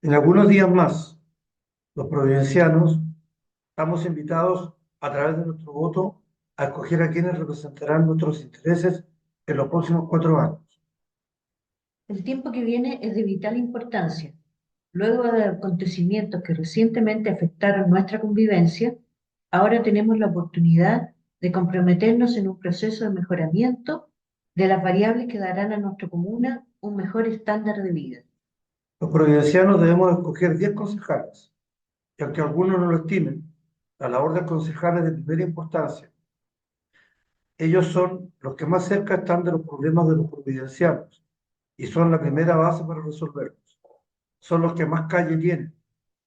En algunos días más, los providencianos estamos invitados a través de nuestro voto a escoger a quienes representarán nuestros intereses en los próximos 4 años. El tiempo que viene es de vital importancia. Luego de acontecimientos que recientemente afectaron nuestra convivencia, ahora tenemos la oportunidad de comprometernos en un proceso de mejoramiento de las variables que darán a nuestra comuna un mejor estándar de vida. Los providencianos debemos escoger 10 concejales, y aunque algunos no lo estimen, la labor del concejal es de primera importancia. Ellos son los que más cerca están de los problemas de los providencianos y son la primera base para resolverlos. Son los que más calle tienen,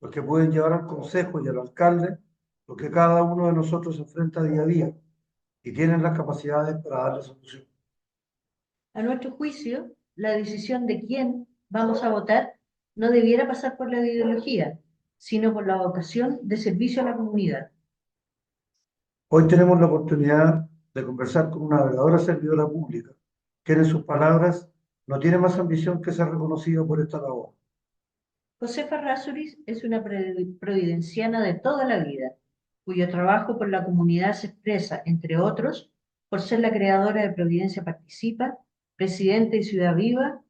los que pueden llevar al consejo y al alcalde lo que cada uno de nosotros enfrenta día a día y tienen las capacidades para darle solución. A nuestro juicio, la decisión de quién vamos a votar no debiera pasar por la ideología, sino por la vocación de servicio a la comunidad. Hoy tenemos la oportunidad de conversar con una verdadera servidora pública, que en sus palabras no tiene más ambición que ser reconocida por esta labor. Josefa Rásuriz es una providenciana de toda la vida, cuyo trabajo por la comunidad se expresa, entre otros, por ser la creadora de Providencia Participa, presidenta y Ciudad Viva,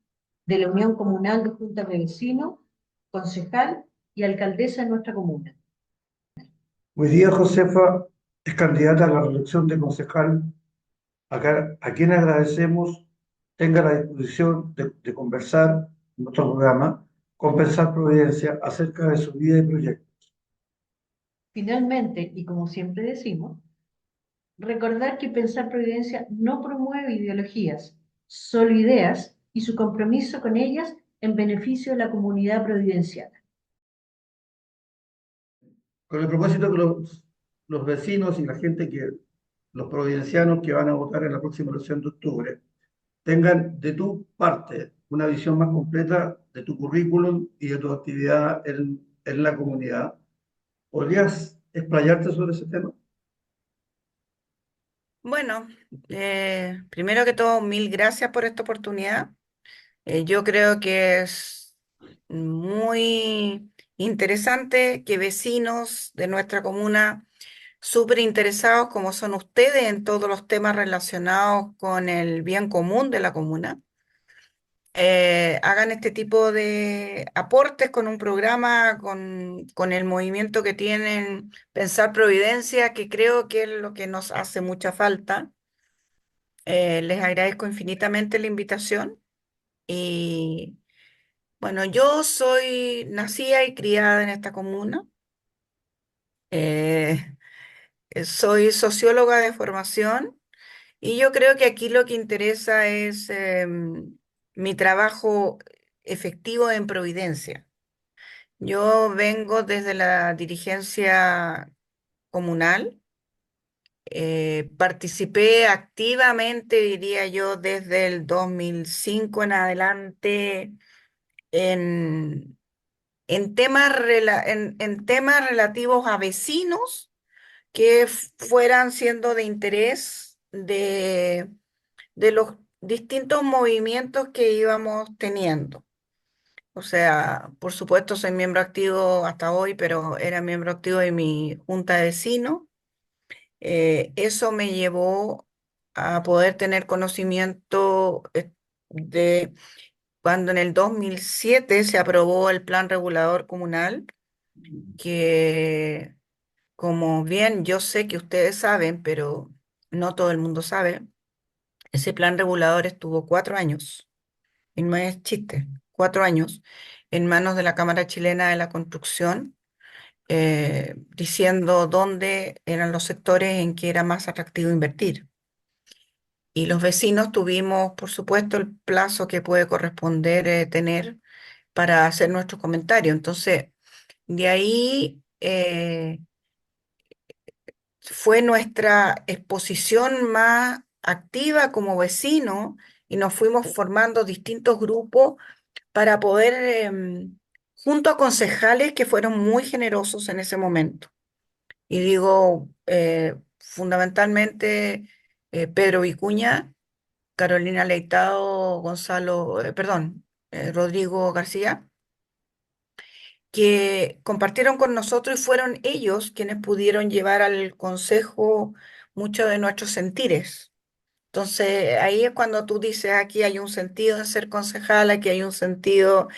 de la Unión Comunal de Juntas de Vecinos, concejal y alcaldesa de nuestra comuna. Hoy día Josefa es candidata a la reelección de concejal, a quien agradecemos tenga la disposición de conversar en nuestro programa, Compensar Providencia, acerca de su vida y proyectos. Finalmente, y como siempre decimos, recordar que Pensar Providencia no promueve ideologías, solo ideas y su compromiso con ellas en beneficio de la comunidad providenciana. Con el propósito que los vecinos y la gente los providencianos que van a votar en la próxima elección de octubre, tengan de tu parte una visión más completa de tu currículum y de tu actividad en la comunidad. ¿Podrías explayarte sobre ese tema? Bueno, primero que todo, mil gracias por esta oportunidad. Yo creo que es muy interesante que vecinos de nuestra comuna, súper interesados como son ustedes en todos los temas relacionados con el bien común de la comuna, hagan este tipo de aportes con un programa, con el movimiento que tienen Pensar Providencia, que creo que es lo que nos hace mucha falta. Les agradezco infinitamente la invitación y bueno, yo soy nacida y criada en esta comuna. eh, Soy socióloga de formación y yo creo que aquí lo que interesa es mi trabajo efectivo en Providencia. Yo vengo desde la dirigencia comunal. Participé activamente, diría yo, desde el 2005 en adelante en, en temas relativos a vecinos que fueran siendo de interés de los distintos movimientos que íbamos teniendo. O sea, por supuesto soy miembro activo hasta hoy, pero era miembro activo de mi junta de vecinos. Eso me llevó a poder tener conocimiento de cuando en el 2007 se aprobó el Plan Regulador Comunal, que como bien yo sé que ustedes saben, pero no todo el mundo sabe, ese plan regulador estuvo 4 años, y no es chiste, 4 años en manos de la Cámara Chilena de la Construcción, diciendo dónde eran los sectores en que era más atractivo invertir. Y los vecinos tuvimos, por supuesto, el plazo que puede corresponder tener para hacer nuestros comentarios. Entonces, de ahí fue nuestra exposición más activa como vecinos y nos fuimos formando distintos grupos para poder, junto a concejales que fueron muy generosos en ese momento. Y digo, fundamentalmente, Pedro Vicuña, Carolina Leitado, Gonzalo, perdón, Rodrigo García, que compartieron con nosotros y fueron ellos quienes pudieron llevar al consejo muchos de nuestros sentires. Entonces, ahí es cuando tú dices, aquí hay un sentido en ser concejal, aquí hay un sentido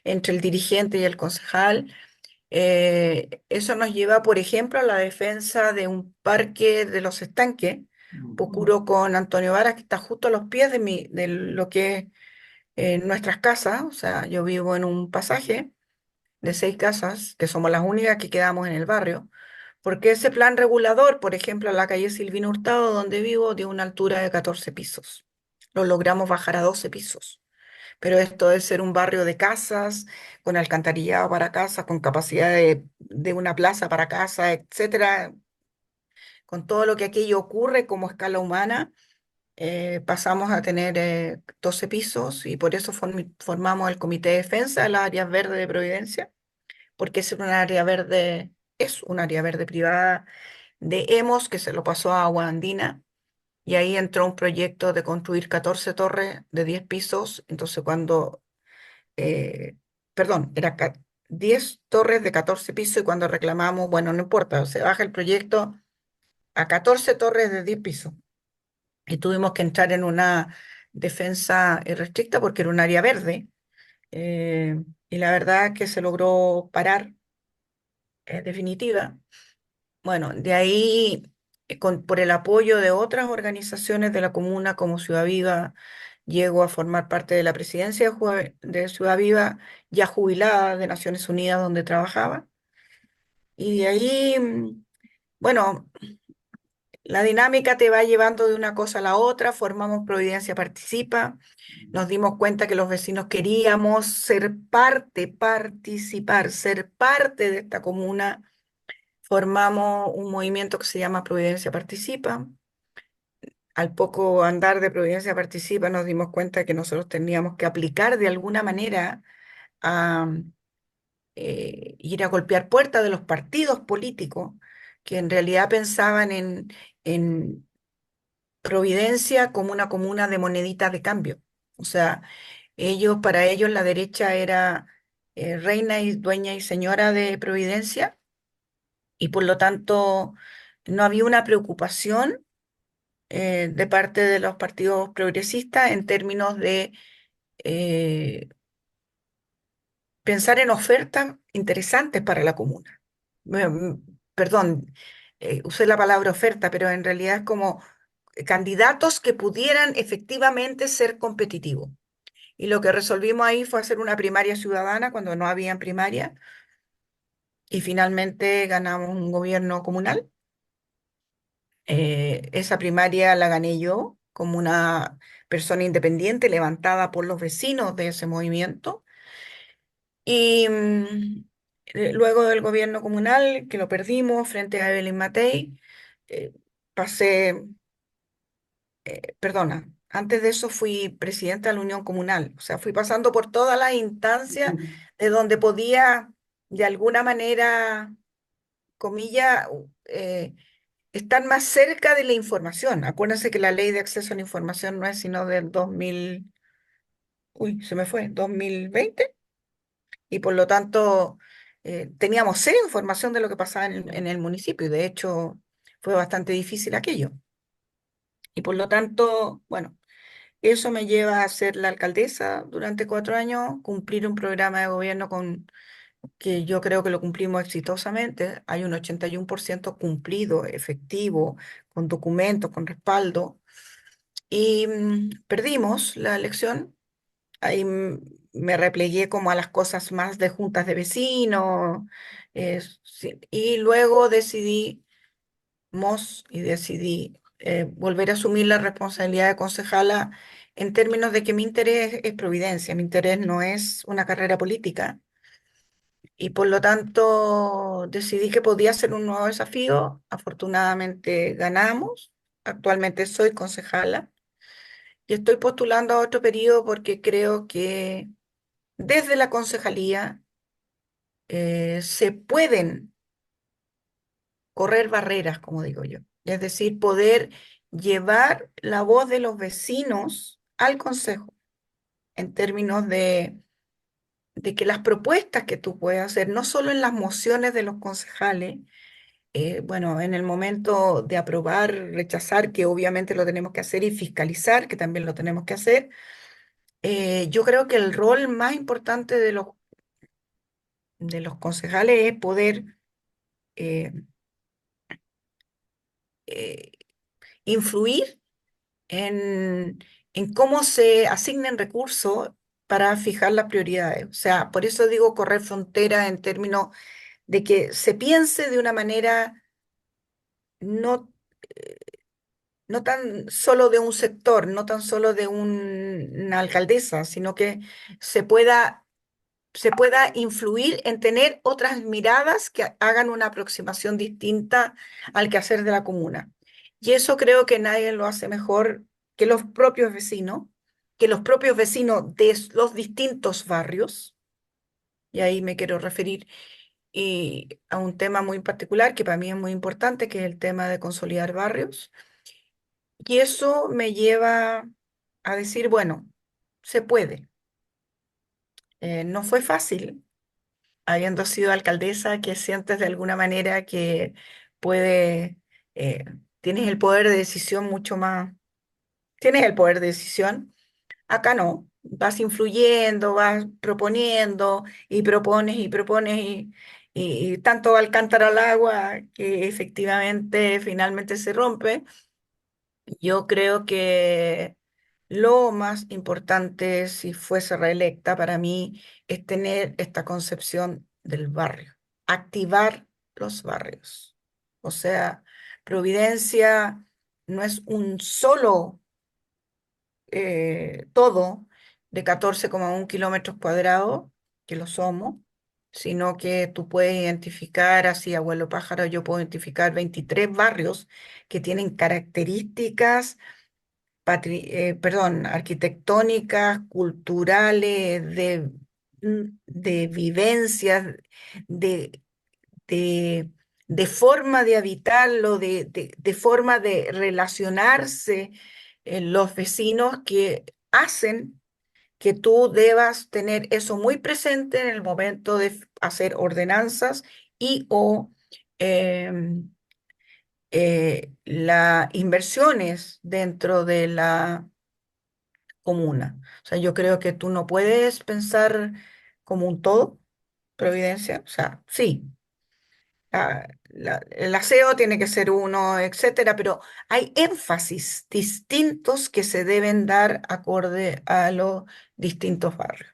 entre el dirigente y el concejal. Eso nos lleva, por ejemplo, a la defensa de un parque de los estanques, Pucuro con Antonio Varas, que está justo a los pies de lo que es nuestras casas. O sea, yo vivo en un pasaje de 6 casas, que somos las únicas que quedamos en el barrio, porque ese plan regulador, por ejemplo, en la calle Silvino Hurtado, donde vivo, dio una altura de 14 pisos. Lo logramos bajar a 12 pisos. Pero esto es ser un barrio de casas, con alcantarillado para casas, con capacidad de una plaza para casa, etcétera, con todo lo que aquello ocurre como escala humana, pasamos a tener 12 pisos y por eso formamos el Comité de Defensa de las Áreas Verdes de Providencia, porque es un área verde privada de Hemos que se lo pasó a Agua Andina y ahí entró un proyecto de construir 14 torres de 10 pisos. Entonces eh, perdón, 10 torres de 14 pisos y cuando reclamamos, bueno, no importa, se baja el proyecto a 14 torres de 10 pisos. Y tuvimos que entrar en una defensa restricta porque era un área verde. Y la verdad es que se logró parar, definitiva. Bueno, de ahí, por el apoyo de otras organizaciones de la comuna como Ciudad Viva, llego a formar parte de la presidencia de Ciudad Viva, ya jubilada de Naciones Unidas, donde trabajaba. Y de ahí, bueno, la dinámica te va llevando de una cosa a la otra, formamos Providencia Participa, nos dimos cuenta que los vecinos queríamos ser parte, participar, ser parte de esta comuna. Formamos un movimiento que se llama Providencia Participa. Al poco andar de Providencia Participa nos dimos cuenta que nosotros teníamos que aplicar de alguna manera a ir a golpear puertas de los partidos políticos que en realidad pensaban en Providencia como una comuna de moneditas de cambio. O sea, para ellos la derecha era reina y dueña y señora de Providencia y por lo tanto no había una preocupación de parte de los partidos progresistas en términos de eh, pensar en ofertas interesantes para la comuna. Perdón, usé la palabra oferta, pero en realidad es como candidatos que pudieran efectivamente ser competitivos. Y lo que resolvimos ahí fue hacer una primaria ciudadana cuando no había primaria y finalmente ganamos un gobierno comunal. Esa primaria la gané yo como una persona independiente levantada por los vecinos de ese movimiento. Y luego del gobierno comunal, que lo perdimos frente a Evelyn Matei, eh, pasé, perdona, antes de eso fui presidenta de la Unión Comunal, o sea, fui pasando por todas las instancias de donde podía, de alguna manera, comilla, estar más cerca de la información. Acuérdense que la ley de acceso a la información no es sino del 2000, uy, se me fue, 2020, y por lo tanto teníamos cero información de lo que pasaba en el municipio, y de hecho fue bastante difícil aquello. Y por lo tanto, bueno, eso me lleva a ser la alcaldesa durante 4 años, cumplir un programa de gobierno que yo creo que lo cumplimos exitosamente. Hay un 81% cumplido, efectivo, con documentos, con respaldo. Y perdimos la elección. Ahí me replegué como a las cosas más de juntas de vecinos. Sí, y luego decidí volver a asumir la responsabilidad de concejala en términos de que mi interés es Providencia, mi interés no es una carrera política y por lo tanto decidí que podía ser un nuevo desafío. Afortunadamente ganamos, actualmente soy concejala y estoy postulando a otro periodo porque creo que desde la concejalía se pueden correr barreras, como digo yo. Es decir, poder llevar la voz de los vecinos al consejo en términos de de que las propuestas que tú puedes hacer, no solo en las mociones de los concejales, bueno, en el momento de aprobar, rechazar, que obviamente lo tenemos que hacer, y fiscalizar, que también lo tenemos que hacer, yo creo que el rol más importante de los concejales es poder eh, eh, influir en, en cómo se asignen recursos para fijar las prioridades. O sea, por eso digo correr fronteras en términos de que se piense de una manera no, no tan solo de un sector, no tan solo de una alcaldesa, sino que se pueda, se pueda influir en tener otras miradas que hagan una aproximación distinta al quehacer de la comuna. Y eso creo que nadie lo hace mejor que los propios vecinos de los distintos barrios, y ahí me quiero referir a un tema muy particular que para mí es muy importante, que es el tema de consolidar barrios. Y eso me lleva a decir, bueno, se puede. No fue fácil, habiendo sido alcaldesa, que sientes de alguna manera que puede, eh, tienes el poder de decisión mucho más, tienes el poder de decisión. Acá no, vas influyendo, vas proponiendo y propones y propones y tanto va el cántaro al agua que efectivamente finalmente se rompe. Yo creo que lo más importante, si fuese reelecta para mí, es tener esta concepción del barrio, activar los barrios. O sea, Providencia no es un solo todo de 14,1 kilómetros cuadrados, que lo somos, sino que tú puedes identificar, así, abuelo pájaro, yo puedo identificar 23 barrios que tienen características perdón, arquitectónicas, culturales, de vivencias, de, de, de forma de habitarlo, de forma de relacionarse los vecinos, que hacen que tú debas tener eso muy presente en el momento de hacer ordenanzas y o em, las inversiones dentro de la comuna. O sea, yo creo que tú no puedes pensar como un todo, Providencia. O sea, sí, el aseo tiene que ser uno, etcétera, pero hay énfasis distintos que se deben dar acorde a los distintos barrios.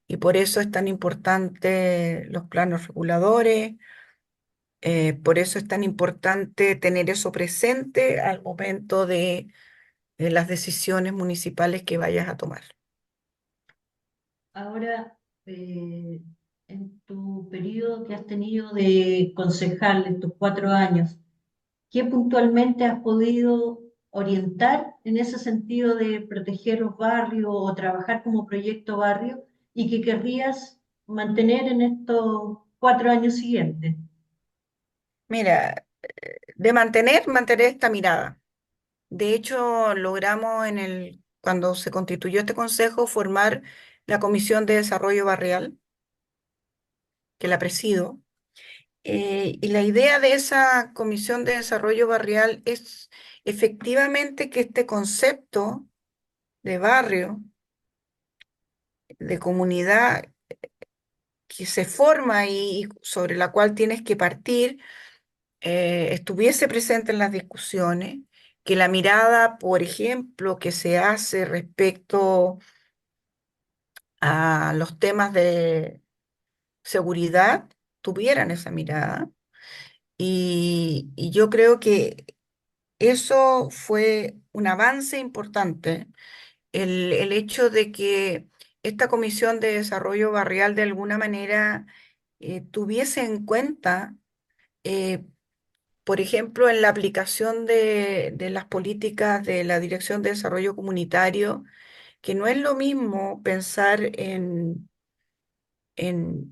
Y por eso es tan importante los planos reguladores, por eso es tan importante tener eso presente al momento de las decisiones municipales que vayas a tomar. Ahora, en tu periodo que has tenido de concejal, en tus 4 años, ¿qué puntualmente has podido orientar en ese sentido de proteger los barrios o trabajar como proyecto barrio y que querrías mantener en estos 4 años siguientes? Mira, mantener esta mirada. De hecho, logramos cuando se constituyó este consejo, formar la Comisión de Desarrollo Barrial, que la presido. Y la idea de esa Comisión de Desarrollo Barrial es efectivamente que este concepto de barrio, de comunidad que se forma y sobre la cual tienes que partir, estuviese presente en las discusiones, que la mirada, por ejemplo, que se hace respecto a los temas de seguridad, tuvieran esa mirada. Y yo creo que eso fue un avance importante, el hecho de que esta Comisión de Desarrollo Barrial de alguna manera tuviese en cuenta, eh, por ejemplo, en la aplicación de las políticas de la Dirección de Desarrollo Comunitario, que no es lo mismo pensar en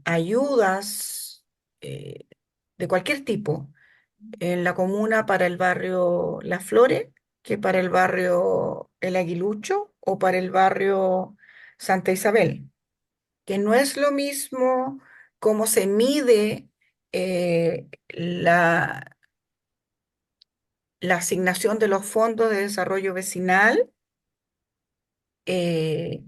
ayudas de cualquier tipo en la comuna para el barrio Las Flores que para el barrio El Aguilucho o para el barrio Santa Isabel. que no es lo mismo cómo se mide la asignación de los fondos de desarrollo vecinal. eh,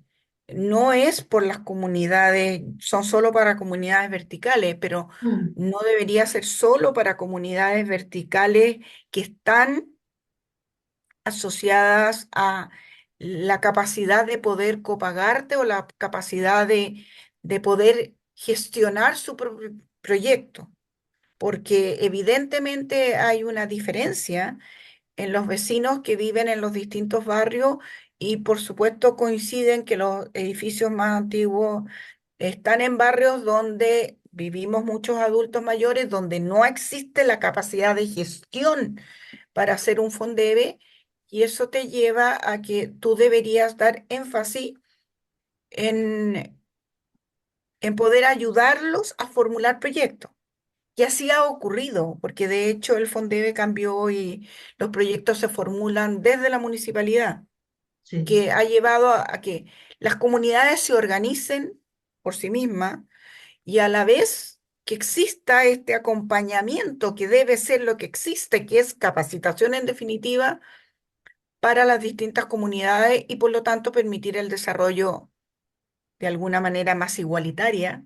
no es por las comunidades, son solo para comunidades verticales, pero Mm, no debería ser solo para comunidades verticales que están asociadas a la capacidad de poder copagarte o la capacidad de poder gestionar su propio proyecto, porque evidentemente hay una diferencia en los vecinos que viven en los distintos barrios y por supuesto coinciden que los edificios más antiguos están en barrios donde vivimos muchos adultos mayores, donde no existe la capacidad de gestión para hacer un Fondebe, y eso te lleva a que tú deberías dar énfasis en, en poder ayudarlos a formular proyectos. Y así ha ocurrido, porque de hecho el Fondebe cambió y los proyectos se formulan desde la municipalidad, sí. que ha llevado a que las comunidades se organicen por sí mismas y a la vez que exista este acompañamiento que debe ser lo que existe, que es capacitación en definitiva para las distintas comunidades y por lo tanto permitir el desarrollo de alguna manera más igualitario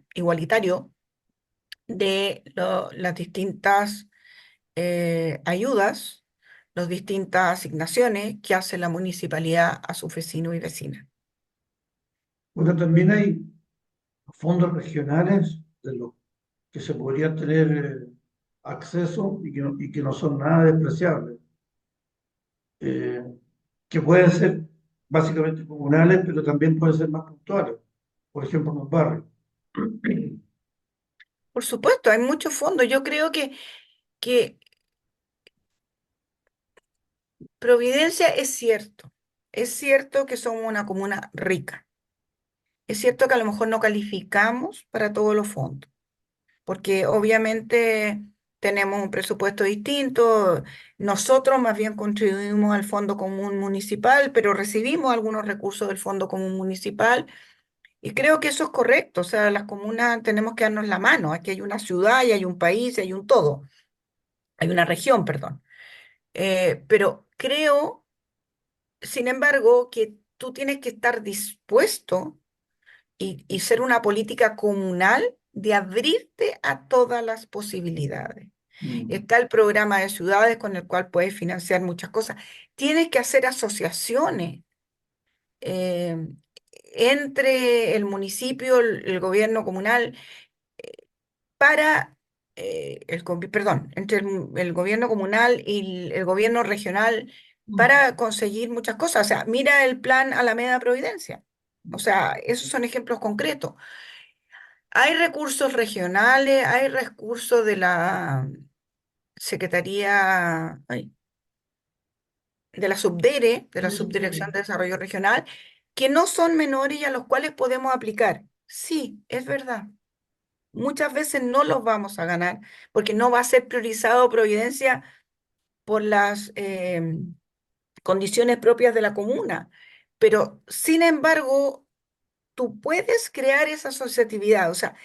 de las distintas ayudas, las distintas asignaciones que hace la municipalidad a sus vecinos y vecinas. Bueno, también hay fondos regionales de los que se podría tener acceso y que no son nada despreciables, eh, que pueden ser básicamente comunales, pero también pueden ser más puntuales, por ejemplo, en un barrio. Por supuesto, hay muchos fondos. Yo creo que Providencia es cierto que somos una comuna rica, es cierto que a lo mejor no calificamos para todos los fondos, porque obviamente tenemos un presupuesto distinto, nosotros más bien contribuimos al Fondo Común Municipal, pero recibimos algunos recursos del Fondo Común Municipal y creo que eso es correcto, o sea, las comunas tenemos que darnos la mano, aquí hay una ciudad y hay un país y hay un todo, hay una región, perdón. Pero creo, sin embargo, que tú tienes que estar dispuesto y ser una política comunal de abrirte a todas las posibilidades. Mm. Está el programa de ciudades con el cual puedes financiar muchas cosas. Tienes que hacer asociaciones eh, entre el municipio, el gobierno comunal, para, perdón, entre el gobierno comunal y el gobierno regional Mm. para conseguir muchas cosas. O sea, mira el plan Alameda Providencia. O sea, esos son ejemplos concretos. Hay recursos regionales, hay recursos de la Secretaría, ay, de la Subdere, de la Eso Subdirección debe. de Desarrollo Regional, que no son menores y a los cuales podemos aplicar. Sí, es verdad. Muchas veces no los vamos a ganar porque no va a ser priorizado Providencia por las condiciones propias de la comuna. Pero, sin embargo, tú puedes crear esa asociatividad, o sea,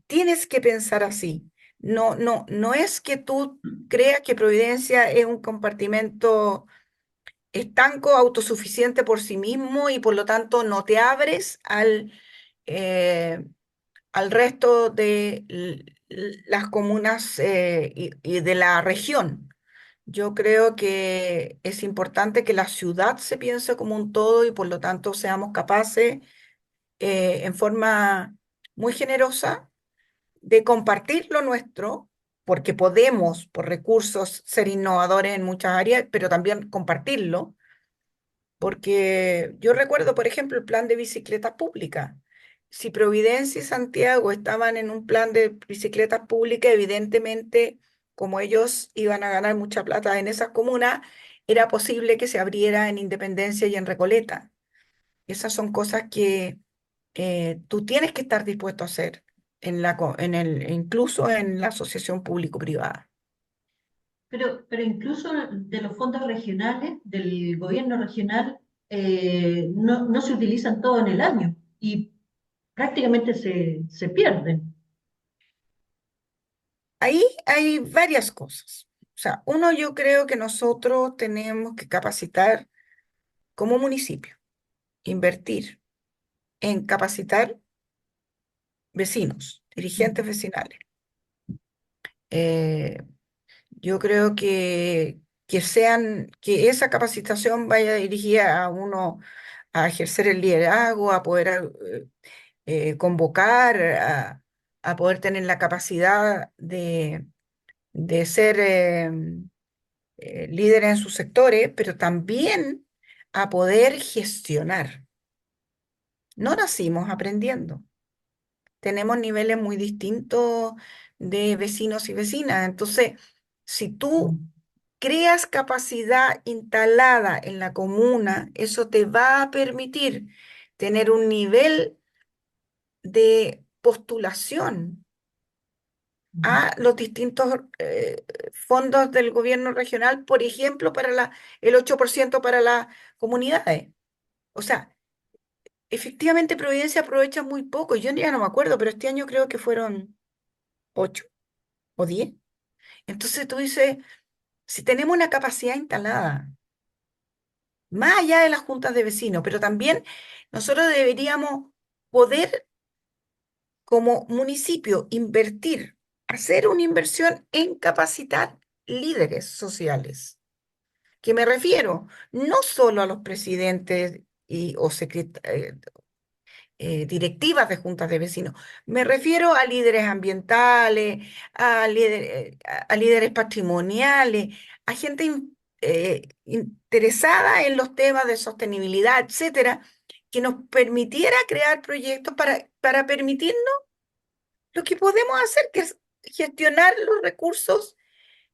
tienes que pensar así. No es que tú creas que Providencia es un compartimento estanco, autosuficiente por sí mismo y por lo tanto no te abres eh, al resto de las comunas y de la región. Yo creo que es importante que la ciudad se piense como un todo y por lo tanto seamos capaces en forma muy generosa de compartir lo nuestro, porque podemos, por recursos, ser innovadores en muchas áreas, pero también compartirlo, porque yo recuerdo, por ejemplo, el plan de bicicletas públicas. Si Providencia y Santiago estaban en un plan de bicicletas públicas, evidentemente, como ellos iban a ganar mucha plata en esas comunas, era posible que se abriera en Independencia y en Recoleta. Esas son cosas que tú tienes que estar dispuesto a hacer incluso en la asociación público-privada. Pero incluso de los fondos regionales, del gobierno regional, no se utilizan todo en el año. Y prácticamente se pierden. Ahí hay varias cosas. O sea, uno, yo creo que nosotros tenemos que capacitar como municipio, invertir en capacitar vecinos, dirigentes vecinales. Eh, yo creo que esa capacitación vaya dirigida a uno a ejercer el liderazgo, a poder convocar, a poder tener la capacidad de ser líderes en sus sectores, pero también a poder gestionar. No nacimos aprendiendo. Tenemos niveles muy distintos de vecinos y vecinas. Entonces, si tú creas capacidad instalada en la comuna, eso te va a permitir tener un nivel de postulación a los distintos fondos del gobierno regional, por ejemplo, para el 8% para las comunidades. O sea, efectivamente Providencia aprovecha muy poco. Yo ya no me acuerdo, pero este año creo que fueron 8 o 10. Entonces tú dices, si tenemos una capacidad instalada, más allá de las juntas de vecinos, pero también nosotros deberíamos poder como municipio invertir, hacer una inversión en capacitar líderes sociales. ¿Qué me refiero? No solo a los presidentes o directivas de juntas de vecinos, me refiero a líderes ambientales, a líderes patrimoniales, a gente interesada en los temas de sostenibilidad, etcétera, que nos permitiera crear proyectos para permitirnos lo que podemos hacer, que es gestionar los recursos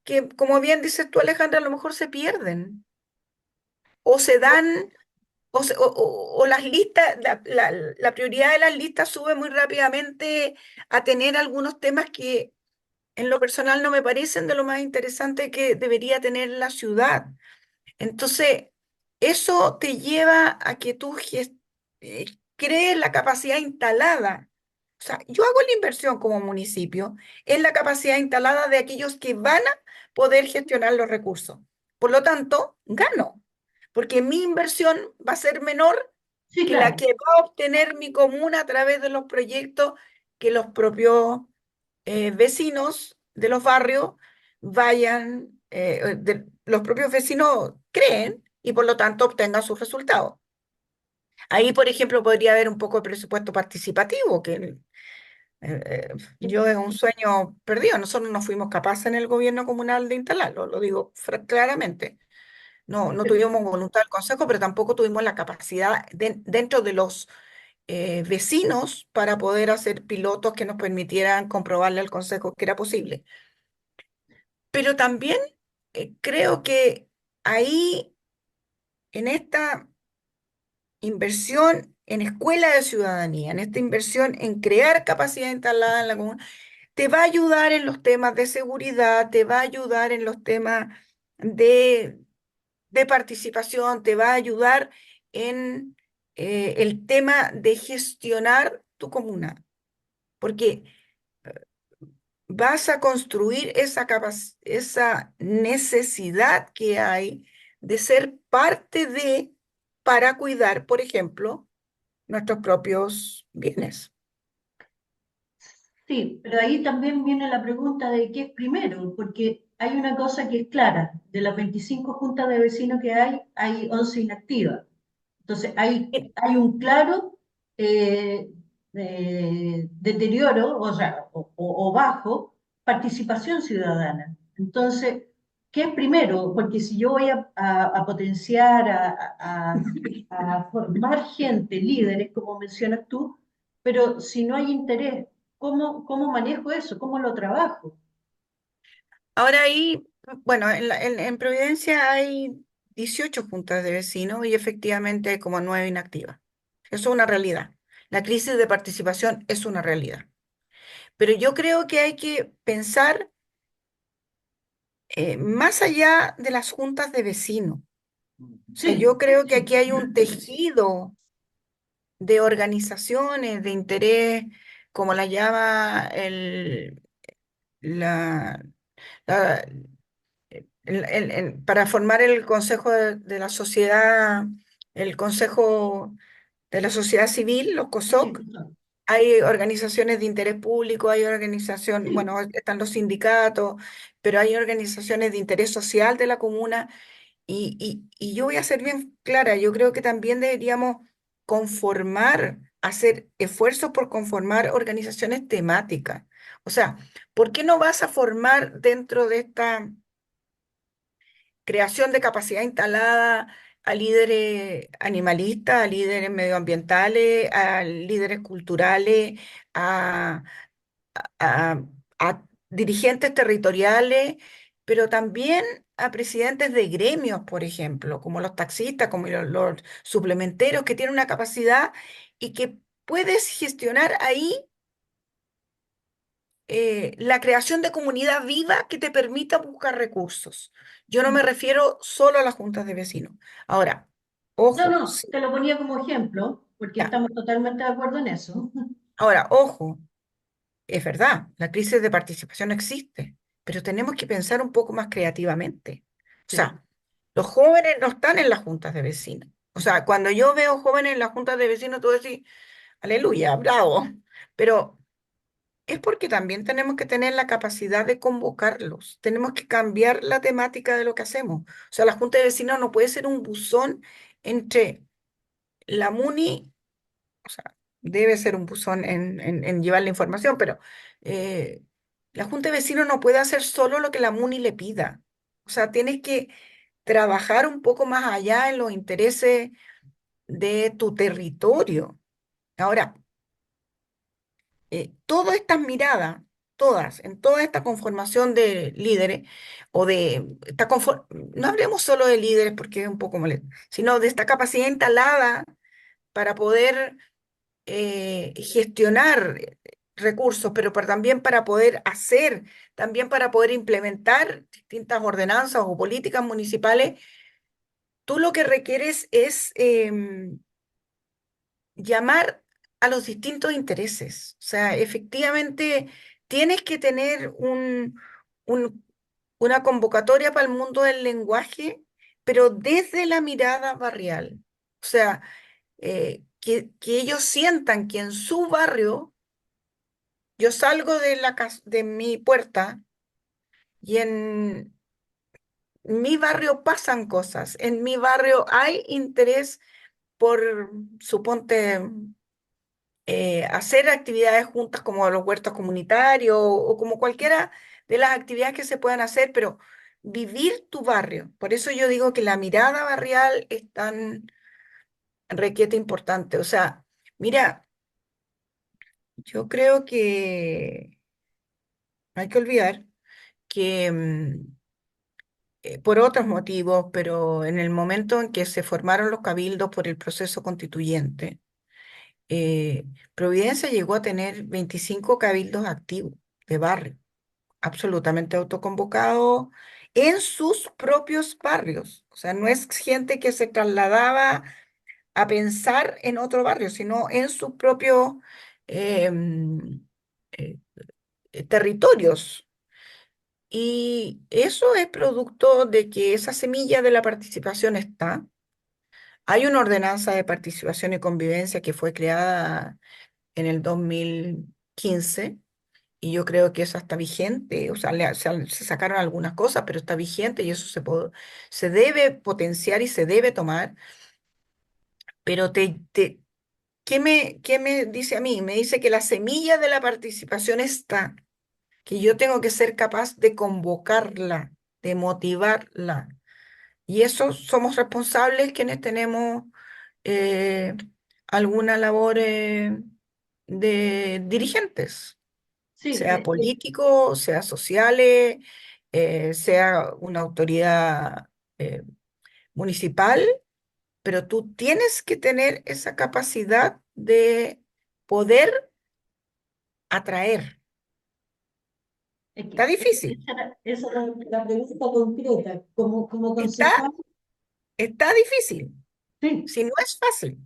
que, como bien dices tú, Alejandra, a lo mejor se pierden o se dan, o las listas, la prioridad de las listas sube muy rápidamente a tener algunos temas que en lo personal no me parecen de lo más interesante que debería tener la ciudad. Entonces, eso te lleva a que tú crees la capacidad instalada. O sea, yo hago la inversión como municipio en la capacidad instalada de aquellos que van a poder gestionar los recursos. Por lo tanto, gano, porque mi inversión va a ser menor Sí, que la claro. que va a obtener mi comuna a través de los proyectos que los propios vecinos de los barrios los propios vecinos creen y por lo tanto obtengan sus resultados. Ahí, por ejemplo, podría haber un poco de presupuesto participativo, que yo es un sueño perdido. Nosotros no fuimos capaces en el gobierno comunal de instalarlo, lo digo claramente. No, no tuvimos voluntad del consejo, pero tampoco tuvimos la capacidad dentro de los vecinos para poder hacer pilotos que nos permitieran comprobarle al consejo que era posible. Pero también creo que ahí, en esta inversión en escuela de ciudadanía, en esta inversión en crear capacidad instalada en la comuna, te va a ayudar en los temas de seguridad, te va a ayudar en los temas de, de participación, te va a ayudar en el tema de gestionar tu comuna, porque vas a construir esa necesidad que hay de ser parte para cuidar, por ejemplo, nuestros propios bienes. Sí, pero ahí también viene la pregunta de qué es primero, porque hay una cosa que es clara, de las 25 juntas de vecinos que hay 11 inactivas. Entonces, Eh, hay un claro deterioro, o sea, o bajo participación ciudadana. Entonces, ¿qué es primero? Porque si yo voy a potenciar, a formar gente, líderes, como mencionas tú, pero si no hay interés, ¿cómo manejo eso? ¿Cómo lo trabajo? Ahora ahí, bueno, en Providencia hay 18 juntas de vecinos y efectivamente hay como 9 inactivas. Eso es una realidad. La crisis de participación es una realidad. Pero yo creo que hay que pensar más allá de las juntas de vecinos. O sea, Sí, yo creo que sí. aquí hay un tejido de organizaciones de interés, como la llama la, la- para formar el Consejo de la Sociedad, el Consejo de la Sociedad Civil, los Sí, COSOC. Hay organizaciones de interés público, hay organizaciones, sí, bueno, están los sindicatos, pero hay organizaciones de interés social de la comuna. Y yo voy a ser bien clara, yo creo que también deberíamos conformar, hacer esfuerzos por conformar organizaciones temáticas. O sea, ¿por qué no vas a formar dentro de esta creación de capacidad instalada a líderes animalistas, a líderes medioambientales, a líderes culturales, a, a- a dirigentes territoriales, pero también a presidentes de gremios, por ejemplo, como los taxistas, como los suplementeros, que tienen una capacidad y que puedes gestionar ahí la creación de comunidad viva que te permita buscar recursos. Yo no me refiero solo a las juntas de vecinos. Ahora, no, ojo, no, sí, te lo ponía como ejemplo, porque ya. estamos totalmente de acuerdo en eso. Ahora, ojo, es verdad, la crisis de participación existe, pero tenemos que pensar un poco más creativamente. O Sí, sea, los jóvenes no están en las juntas de vecinos. O sea, cuando yo veo jóvenes en las juntas de vecinos, tú decís, aleluya, bravo. Pero es porque también tenemos que tener la capacidad de convocarlos. Tenemos que cambiar la temática de lo que hacemos. O sea, la junta de vecinos no puede ser un buzón entre la MUNI, o sea, debe ser un buzón en llevar la información, pero eh, la junta de vecinos no puede hacer solo lo que la MUNI le pida. O sea, tienes que trabajar un poco más allá en los intereses de tu territorio. Ahora, todas estas miradas, todas, en toda esta conformación de líderes, o de, no hablemos solo de líderes porque es un poco molesto, sino de esta capacidad instalada para poder gestionar recursos, pero también para poder hacer, también para poder implementar distintas ordenanzas o políticas municipales. Tú lo que requieres es llamar a los distintos intereses. O sea, efectivamente tienes que tener un- una convocatoria para el mundo del lenguaje, pero desde la mirada barrial. O sea, que ellos sientan que en su barrio yo salgo de mi puerta y en mi barrio pasan cosas. En mi barrio hay interés por, suponte, hacer actividades juntas como los huertos comunitarios o como cualquiera de las actividades que se puedan hacer, pero vivir tu barrio. Por eso yo digo que la mirada barrial es tan requete importante. O sea, mira, yo creo que no hay que olvidar que por otros motivos, pero en el momento en que se formaron los cabildos por el proceso constituyente, eh, Providencia llegó a tener 25 cabildos activos de barrio, absolutamente autoconvocados en sus propios barrios. O sea, no es gente que se trasladaba a pensar en otro barrio, sino en sus propios eh, territorios. Y eso es producto de que esa semilla de la participación está. Hay una ordenanza de participación y convivencia que fue creada en el 2015 y yo creo que eso está vigente. O sea, se sacaron algunas cosas, pero está vigente y eso se debe potenciar y se debe tomar. Pero ¿qué me dice a mí? Me dice que la semilla de la participación está, que yo tengo que ser capaz de convocarla, de motivarla. Y eso somos responsables quienes tenemos eh, alguna labor de dirigentes, sí, sea político, sea sociales, sea una autoridad eh, municipal, pero tú tienes que tener esa capacidad de poder atraer. Está difícil, esa era la pregunta concreta. Como está, concejal, está difícil, sí, si no es fácil.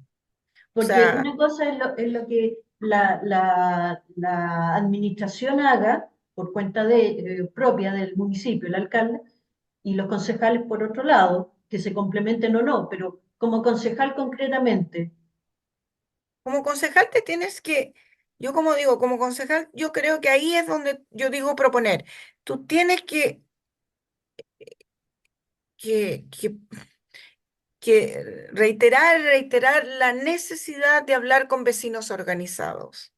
O Porque sea, una cosa es lo que la administración haga por cuenta propia del municipio, el alcalde, y los concejales por otro lado, que se complementen o no, pero como concejal concretamente. como concejal te tienes que, yo como digo, como concejal, yo creo que ahí es donde yo digo proponer. Tú tienes que, que, que reiterar la necesidad de hablar con vecinos organizados.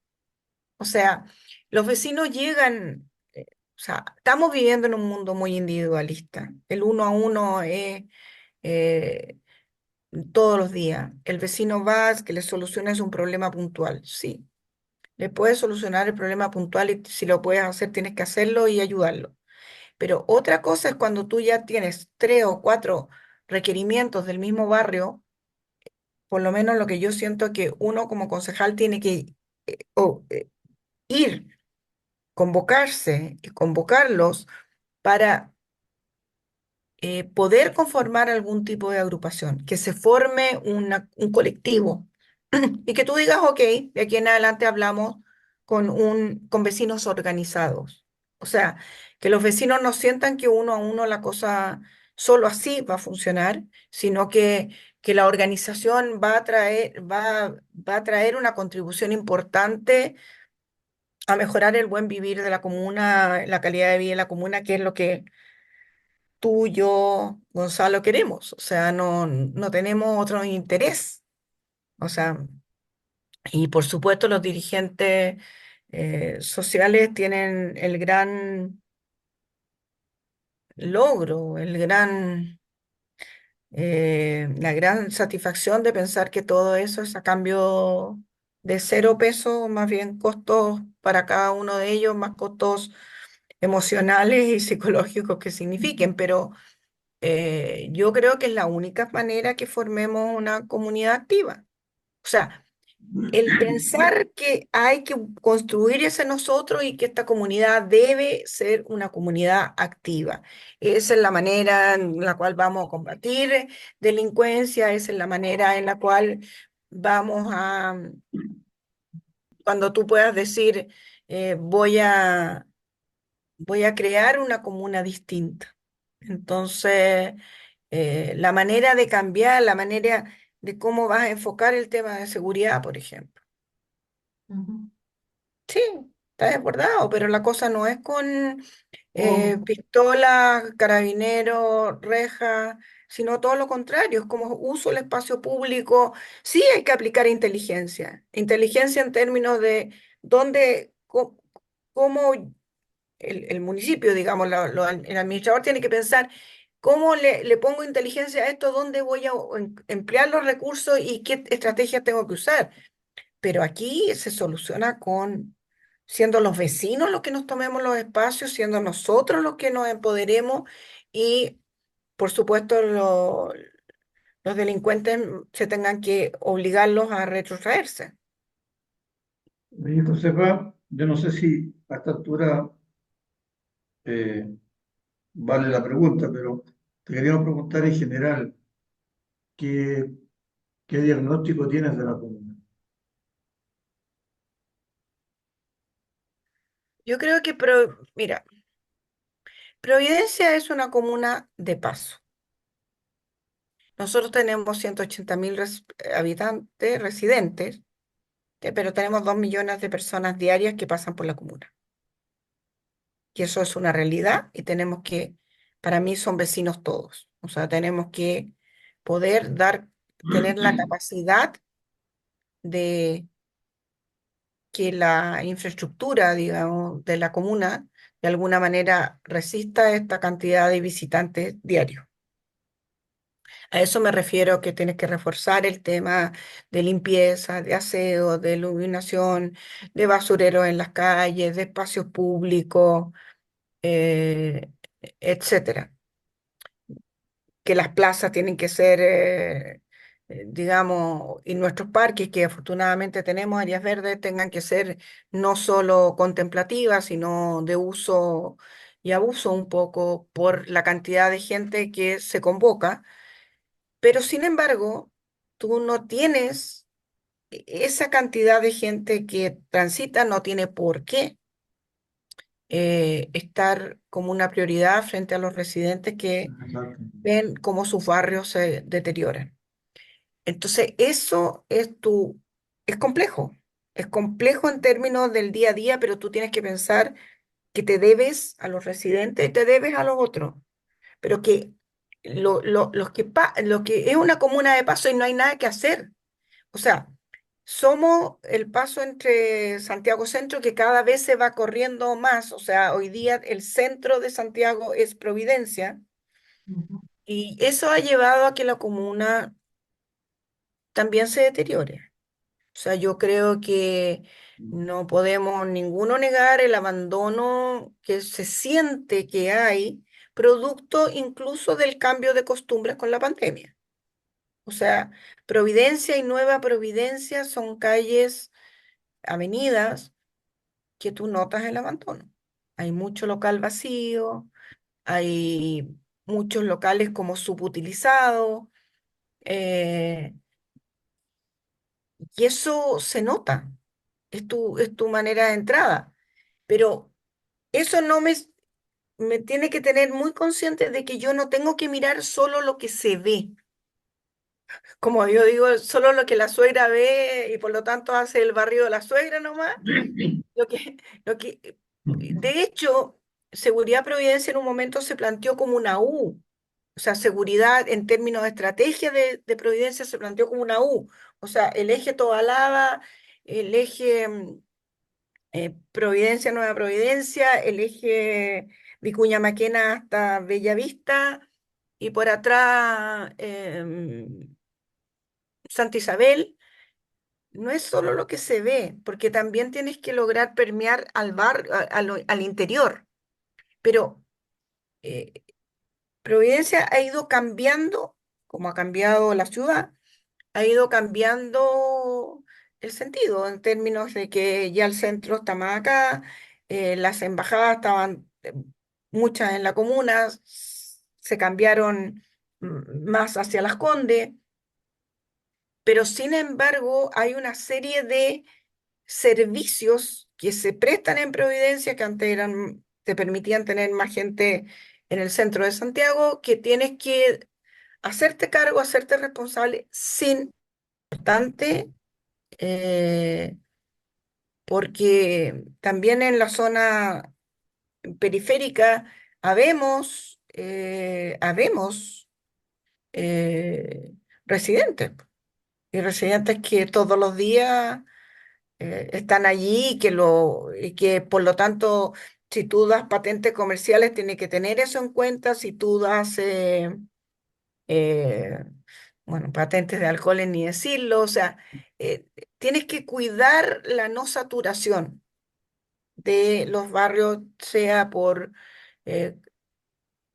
O sea, los vecinos llegan, o sea, estamos viviendo en un mundo muy individualista. El uno a uno es eh, todos los días. El vecino va, que le soluciones un problema puntual, sí. Le puedes solucionar el problema puntual y si lo puedes hacer, tienes que hacerlo y ayudarlo. Pero otra cosa es cuando tú ya tienes 3 o 4 requerimientos del mismo barrio, por lo menos lo que yo siento que uno como concejal tiene que ir, convocarse y convocarlos para poder conformar algún tipo de agrupación, que se forme un colectivo y que tú digas, ok, de aquí en adelante hablamos con vecinos organizados. O sea, que los vecinos no sientan que uno a uno la cosa solo así va a funcionar, sino que la organización va a traer una contribución importante a mejorar el buen vivir de la comuna, la calidad de vida de la comuna, que es lo que tú, yo, Gonzalo queremos. O sea, no tenemos otro interés. O sea, y por supuesto los dirigentes sociales tienen el gran logro, la gran satisfacción de pensar que todo eso es a cambio de 0 pesos, más bien costos para cada uno de ellos, más costos emocionales y psicológicos que signifiquen, pero yo creo que es la única manera que formemos una comunidad activa. O sea, el pensar que hay que construir ese nosotros y que esta comunidad debe ser una comunidad activa. Esa es la manera en la cual vamos a combatir delincuencia, esa es la manera en la cual vamos a, cuando tú puedas decir, eh, voy a, voy a crear una comuna distinta. Entonces, la manera de cambiar, la manera de cómo vas a enfocar el tema de seguridad, por ejemplo. Ujú. Sí, está desbordado, pero la cosa no es con O, pistola, carabinero, reja, sino todo lo contrario, es como uso el espacio público. Sí hay que aplicar inteligencia, inteligencia en términos de dónde, cómo el municipio, digamos, el administrador tiene que pensar cómo le pongo inteligencia a esto, dónde voy a emplear los recursos y qué estrategias tengo que usar. Pero aquí se soluciona con siendo los vecinos los que nos tomemos los espacios, siendo nosotros los que nos empoderemos y, por supuesto, los delincuentes se tengan que obligarlos a retrotraerse. Josefa, yo no sé si a esta altura eh, vale la pregunta, pero te queríamos preguntar en general, ¿qué, qué diagnóstico tienes de la comuna? Yo creo que, mira, Providencia es una comuna de paso. Nosotros tenemos 180.000 habitantes, residentes, pero tenemos 2 millones de personas diarias que pasan por la comuna. Y eso es una realidad y tenemos que, para mí son vecinos todos. O sea, tenemos que poder tener la capacidad de que la infraestructura, digamos, de la comuna de alguna manera resista esta cantidad de visitantes diarios. A eso me refiero que tienes que reforzar el tema de limpieza, de aseo, de iluminación, de basureros en las calles, de espacios públicos, eh, etcétera. Que las plazas tienen que ser, digamos, y nuestros parques, que afortunadamente tenemos áreas verdes, tengan que ser no solo contemplativas, sino de uso y abuso un poco por la cantidad de gente que se convoca. Pero sin embargo, tú no tienes esa cantidad de gente que transita no tiene por qué estar como una prioridad frente a los residentes que Exacto. ven cómo sus barrios se deterioran. Entonces, eso es complejo en términos del día a día, pero tú tienes que pensar que te debes a los residentes y te debes a los otros, pero que lo que es una comuna de paso y no hay nada que hacer. O sea, somos el paso entre Santiago Centro que cada vez se va corriendo más. O sea, hoy día el centro de Santiago es Providencia Ujú. y eso ha llevado a que la comuna también se deteriore. O sea, yo creo que no podemos ninguno negar el abandono que se siente que hay, producto incluso del cambio de costumbres con la pandemia. O sea, Providencia y Nueva Providencia son calles, avenidas que tú notas el abandono. Hay mucho local vacío, hay muchos locales como subutilizados, eh, y eso se nota, es tu manera de entrada. Pero eso no me tiene que tener muy consciente de que yo no tengo que mirar solo lo que se ve. Como yo digo, solo lo que la suegra ve y por lo tanto hace el barrio de la suegra nomás. Lo que, lo que, de hecho, Seguridad Providencia en un momento se planteó como una U. O sea, seguridad en términos de estrategia de Providencia se planteó como una U. O sea, el eje Tobalaba, el eje Providencia, Nueva Providencia, el eje Vicuña Maquena hasta Bellavista y por atrás Santa Isabel. No es solo lo que se ve, porque también tienes que lograr permear al al interior. Pero eh, Providencia ha ido cambiando, como ha cambiado la ciudad, ha ido cambiando el sentido en términos de que ya el centro está más acá, las embajadas estaban muchas en la comuna, se cambiaron más hacia Las Condes, pero sin embargo hay una serie de servicios que se prestan en Providencia, que antes te permitían tener más gente en el centro de Santiago, que tienes que hacerte cargo, hacerte responsable sin importante, eh, porque también en la zona periférica habemos eh, residentes, y residentes que todos los días están allí y que por lo tanto, si tú das patentes comerciales, tienes que tener eso en cuenta. Si tú das, eh, bueno, patentes de alcohol, ni decirlo, o sea, tienes que cuidar la no saturación de los barrios, sea por eh,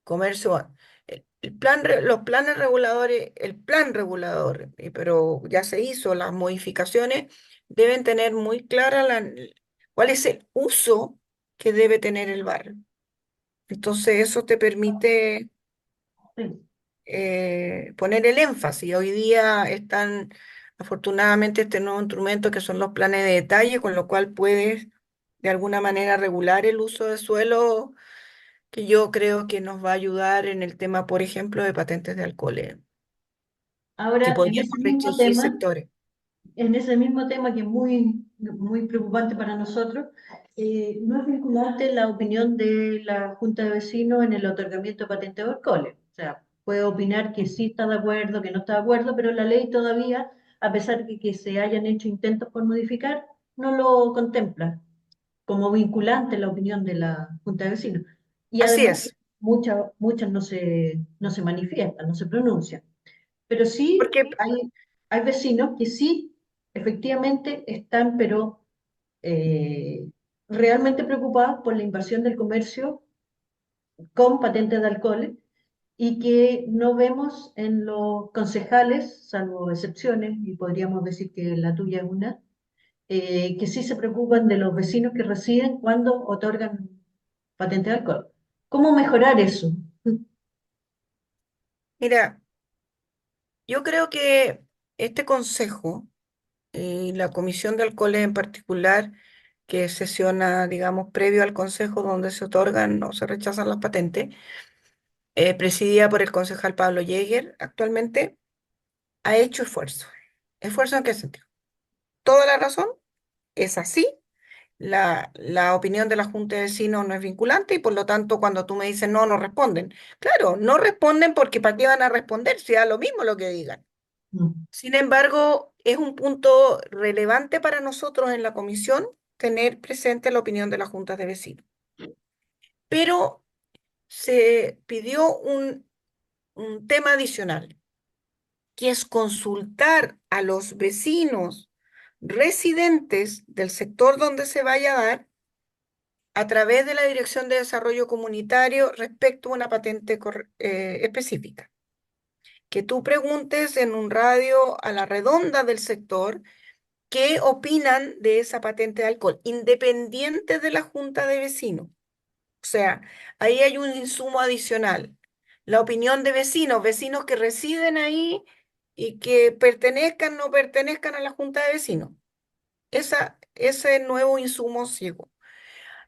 comercio. Los planes reguladores, el plan regulador, pero ya se hizo, las modificaciones deben tener muy clara cuál es el uso que debe tener el barrio. Entonces eso te permite Sí. poner el énfasis. Hoy día están, afortunadamente, este nuevo instrumento que son los planes de detalle, con lo cual puedes de alguna manera regular el uso de suelo, que yo creo que nos va a ayudar en el tema, por ejemplo, de patentes de alcohol, que Ahora, podríamos restringir sectores. en ese mismo tema que es muy preocupante para nosotros, no es vinculante la opinión de la Junta de Vecinos en el otorgamiento de patente de alcoholes. O sea, puede opinar que sí está de acuerdo, que no está de acuerdo, pero la ley todavía, a pesar de que se hayan hecho intentos por modificar, no lo contempla como vinculante la opinión de la Junta de Vecinos. Y Así además, es, muchas no se manifiestan, no se pronuncian. Pero sí porque, hay vecinos que sí, efectivamente, están, pero realmente preocupados por la invasión del comercio con patentes de alcohol y que no vemos en los concejales, salvo excepciones, y podríamos decir que la tuya es una, que sí se preocupan de los vecinos que residen cuando otorgan patente de alcohol. ¿Cómo mejorar eso? mira, yo creo que este consejo y la Comisión de Alcoholes en particular, que sesiona, digamos, previo al consejo donde se otorgan o se rechazan las patentes, presidida por el concejal Pablo Jäger actualmente, ha hecho esfuerzo. ¿Esfuerzo en qué sentido? Toda la razón, es así. La opinión de la Junta de Vecinos no es vinculante y por lo tanto cuando tú me dices no, no responden. Claro, no responden porque ¿para qué van a responder si da lo mismo lo que digan? Mm. Sin embargo, es un punto relevante para nosotros en la comisión tener presente la opinión de las juntas de vecinos. Pero se pidió un tema adicional, que es consultar a los vecinos residentes del sector donde se vaya a dar a través de la Dirección de Desarrollo Comunitario respecto a una patente específica. Que tú preguntes en un radio a la redonda del sector qué opinan de esa patente de alcohol, independiente de la junta de vecinos. O sea, ahí hay un insumo adicional. La opinión de vecinos, vecinos que residen ahí y que pertenezcan o no pertenezcan a la junta de vecinos. Ese nuevo insumo ciego.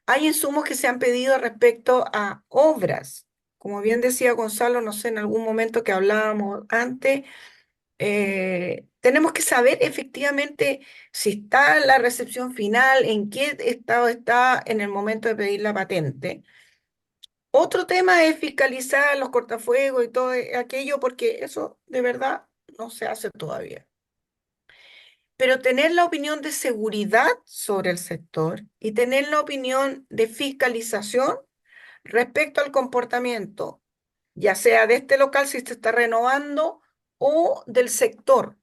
Hay insumos que se han pedido respecto a obras. Como bien decía Gonzalo, no sé, en algún momento que hablábamos antes, tenemos que saber efectivamente si está la recepción final, en qué estado está en el momento de pedir la patente. Otro tema es fiscalizar los cortafuegos y todo aquello, porque eso de verdad no se hace todavía. Pero tener la opinión de seguridad sobre el sector y tener la opinión de fiscalización respecto al comportamiento, ya sea de este local si se está renovando o del sector,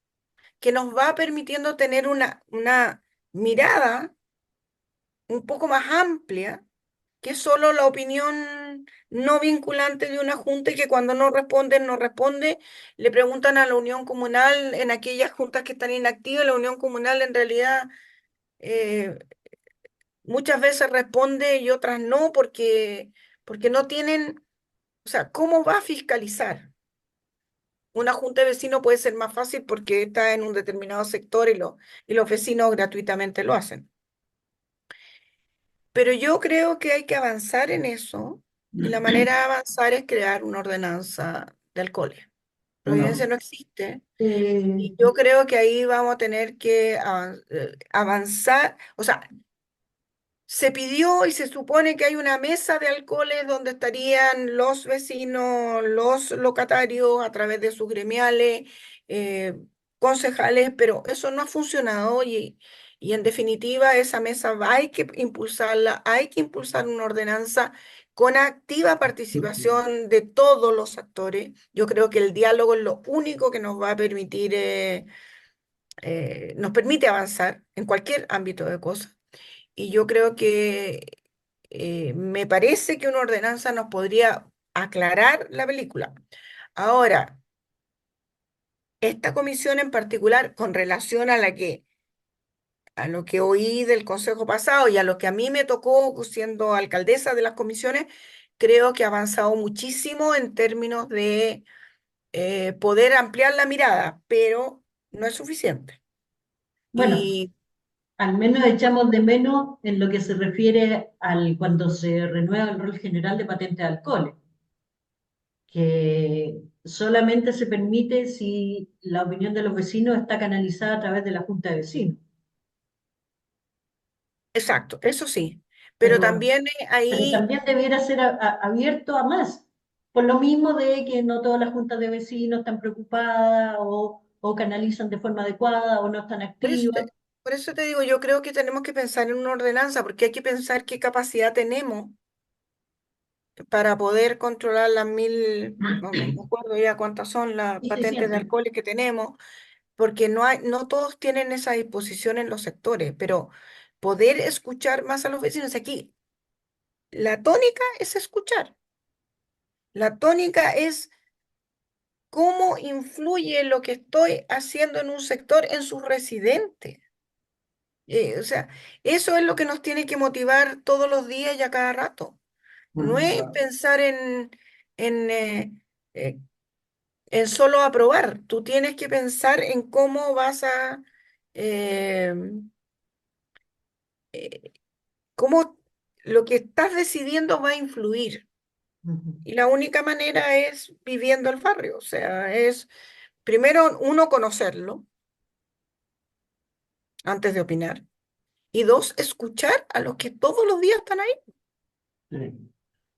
que nos va permitiendo tener una mirada un poco más amplia que solo la opinión no vinculante de una junta y que cuando no responden, no responde, le preguntan a la Unión Comunal en aquellas juntas que están inactivas, la Unión Comunal en realidad eh, muchas veces responde y otras no porque no tienen, o sea, ¿cómo va a fiscalizar? Una junta de vecinos puede ser más fácil porque está en un determinado sector y los vecinos gratuitamente lo hacen. Pero yo creo que hay que avanzar en eso y la manera de avanzar es crear una ordenanza de alcoholes. Providencia Bueno, no existe eh, y yo creo que ahí vamos a tener que avanzar. O sea, se pidió y se supone que hay una mesa de alcoholes donde estarían los vecinos, los locatarios a través de sus gremiales, eh, concejales, pero eso no ha funcionado y en definitiva esa mesa hay que impulsarla, hay que impulsar una ordenanza con activa participación de todos los actores. Yo creo que el diálogo es lo único que nos va a permitir, nos permite avanzar en cualquier ámbito de cosas. Y yo creo que me parece que una ordenanza nos podría aclarar la película. Ahora, esta comisión en particular, con relación a lo que oí del consejo pasado y a lo que a mí me tocó siendo alcaldesa de las comisiones, creo que ha avanzado muchísimo en términos de poder ampliar la mirada, pero no es suficiente. bueno, Y al menos echamos de menos en lo que se refiere al cuando se renueva el rol general de patente de alcoholes, que solamente se permite si la opinión de los vecinos está canalizada a través de la Junta de Vecinos. exacto, eso sí. Pero Pero, también pero ahí también debiera ser abierto a más. Por lo mismo de que no todas las juntas de vecinos están preocupadas o canalizan de forma adecuada o no están Por eso activas. por eso te digo, yo creo que tenemos que pensar en una ordenanza, porque hay que pensar qué capacidad tenemos para poder controlar las mil, no me acuerdo ya cuántas son las patentes de 1.600. alcoholes que tenemos, porque no todos tienen esa disposición en los sectores, pero poder escuchar más a los vecinos. Aquí, la tónica es escuchar. La tónica es cómo influye lo que estoy haciendo en un sector en sus residentes. O sea, eso es lo que nos tiene que motivar todos los días y a cada rato. No es pensar en, eh, en solo aprobar. Tú tienes que pensar en cómo vas a eh, eh, cómo lo que estás decidiendo va a influir. Ujú. Y la única manera es viviendo el barrio, o sea, es primero uno conocerlo antes de opinar y dos, escuchar a los que todos los días están ahí. Sí.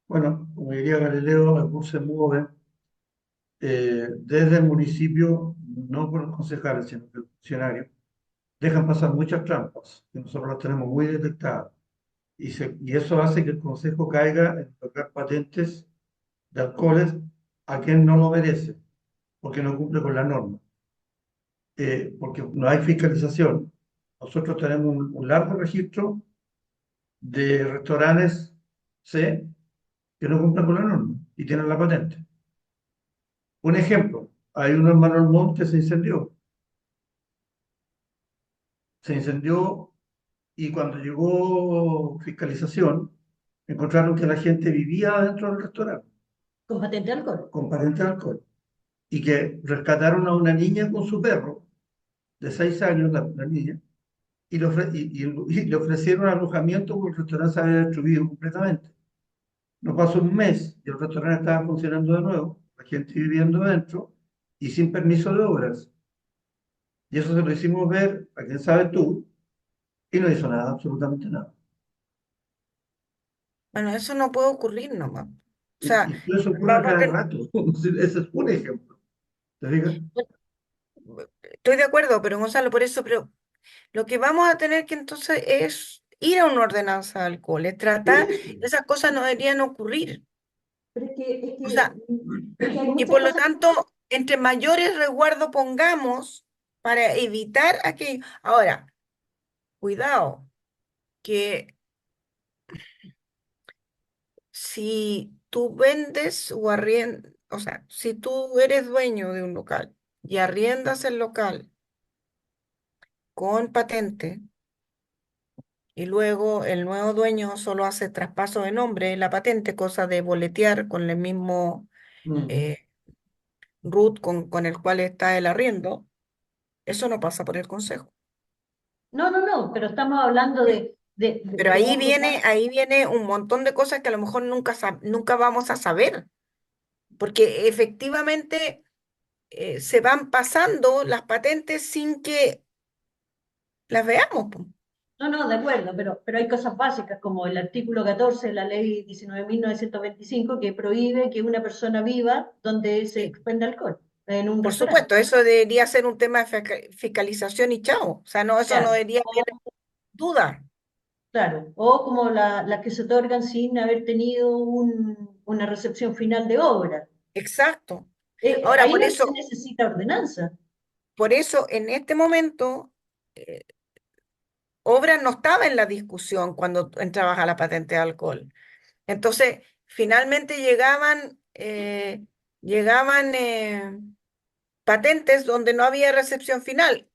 Bueno, como diría Galileo, el bus se mueve desde el municipio, no por los concejales, sino por los funcionarios. Dejan pasar muchas trampas, que nosotros las tenemos muy detectadas. Y eso hace que el Consejo caiga en otorgar patentes de alcoholes a quien no lo merece, porque no cumple con la norma, porque no hay fiscalización. Nosotros tenemos un largo registro de restaurantes C que no cumplen con la norma y tienen la patente. Un ejemplo, hay uno en Manuel Montt que se incendió y cuando llegó fiscalización, encontraron que la gente vivía dentro del restaurante Con patente de alcohol. con patente de alcohol y que rescataron a una niña con su perro de 6 años, la niña, y le ofrecieron alojamiento porque el restaurante se había destruido completamente. No pasó un mes y el restaurante estaba funcionando de nuevo, la gente viviendo dentro y sin permiso de obras. Y eso se lo hicimos ver a quien sabe tú y no hizo nada, absolutamente nada. Bueno, eso no puede ocurrir nomás. O sea, Y eso ocurre vamos a cada tener, rato. Ese es un ejemplo. ¿Te fijas? estoy de acuerdo, pero Gonzalo, por eso, pero lo que vamos a tener que entonces es ir a una ordenanza de alcohol, es tratar, Eso. esas cosas no deberían ocurrir. Pero O sea, es que hay y muchas por lo cosas. tanto, entre mayores resguardo pongamos para evitar aquello. Ahora, cuidado, que si tú vendes o arriendas, o sea, si tú eres dueño de un local y arriendas el local con patente y luego el nuevo dueño solo hace traspaso de nombre de la patente, cosa de boletear con el mismo Mm. eh, RUT con el cual está el arriendo, eso no pasa por el consejo. No, no, no, pero estamos hablando Pero de un local. ahí viene un montón de cosas que a lo mejor nunca vamos a saber, porque efectivamente se van pasando las patentes sin que las veamos, po. No, no, de acuerdo, pero hay cosas básicas como el artículo 14 de la ley 19.925 que prohíbe que una persona viva donde se Eh, expende alcohol, en un por restaurante. supuesto, eso debería ser un tema de fiscalización y chao. O sea, no, eso no Claro, debería tener duda. claro. O como las que se otorgan sin haber tenido una recepción final de obra. Exacto. Ahora, Ahí no se necesita ordenanza. por eso, en este momento, eh, obra no estaba en la discusión cuando entrabas a la patente de alcohol. Entonces, finalmente llegaban patentes donde no había recepción final.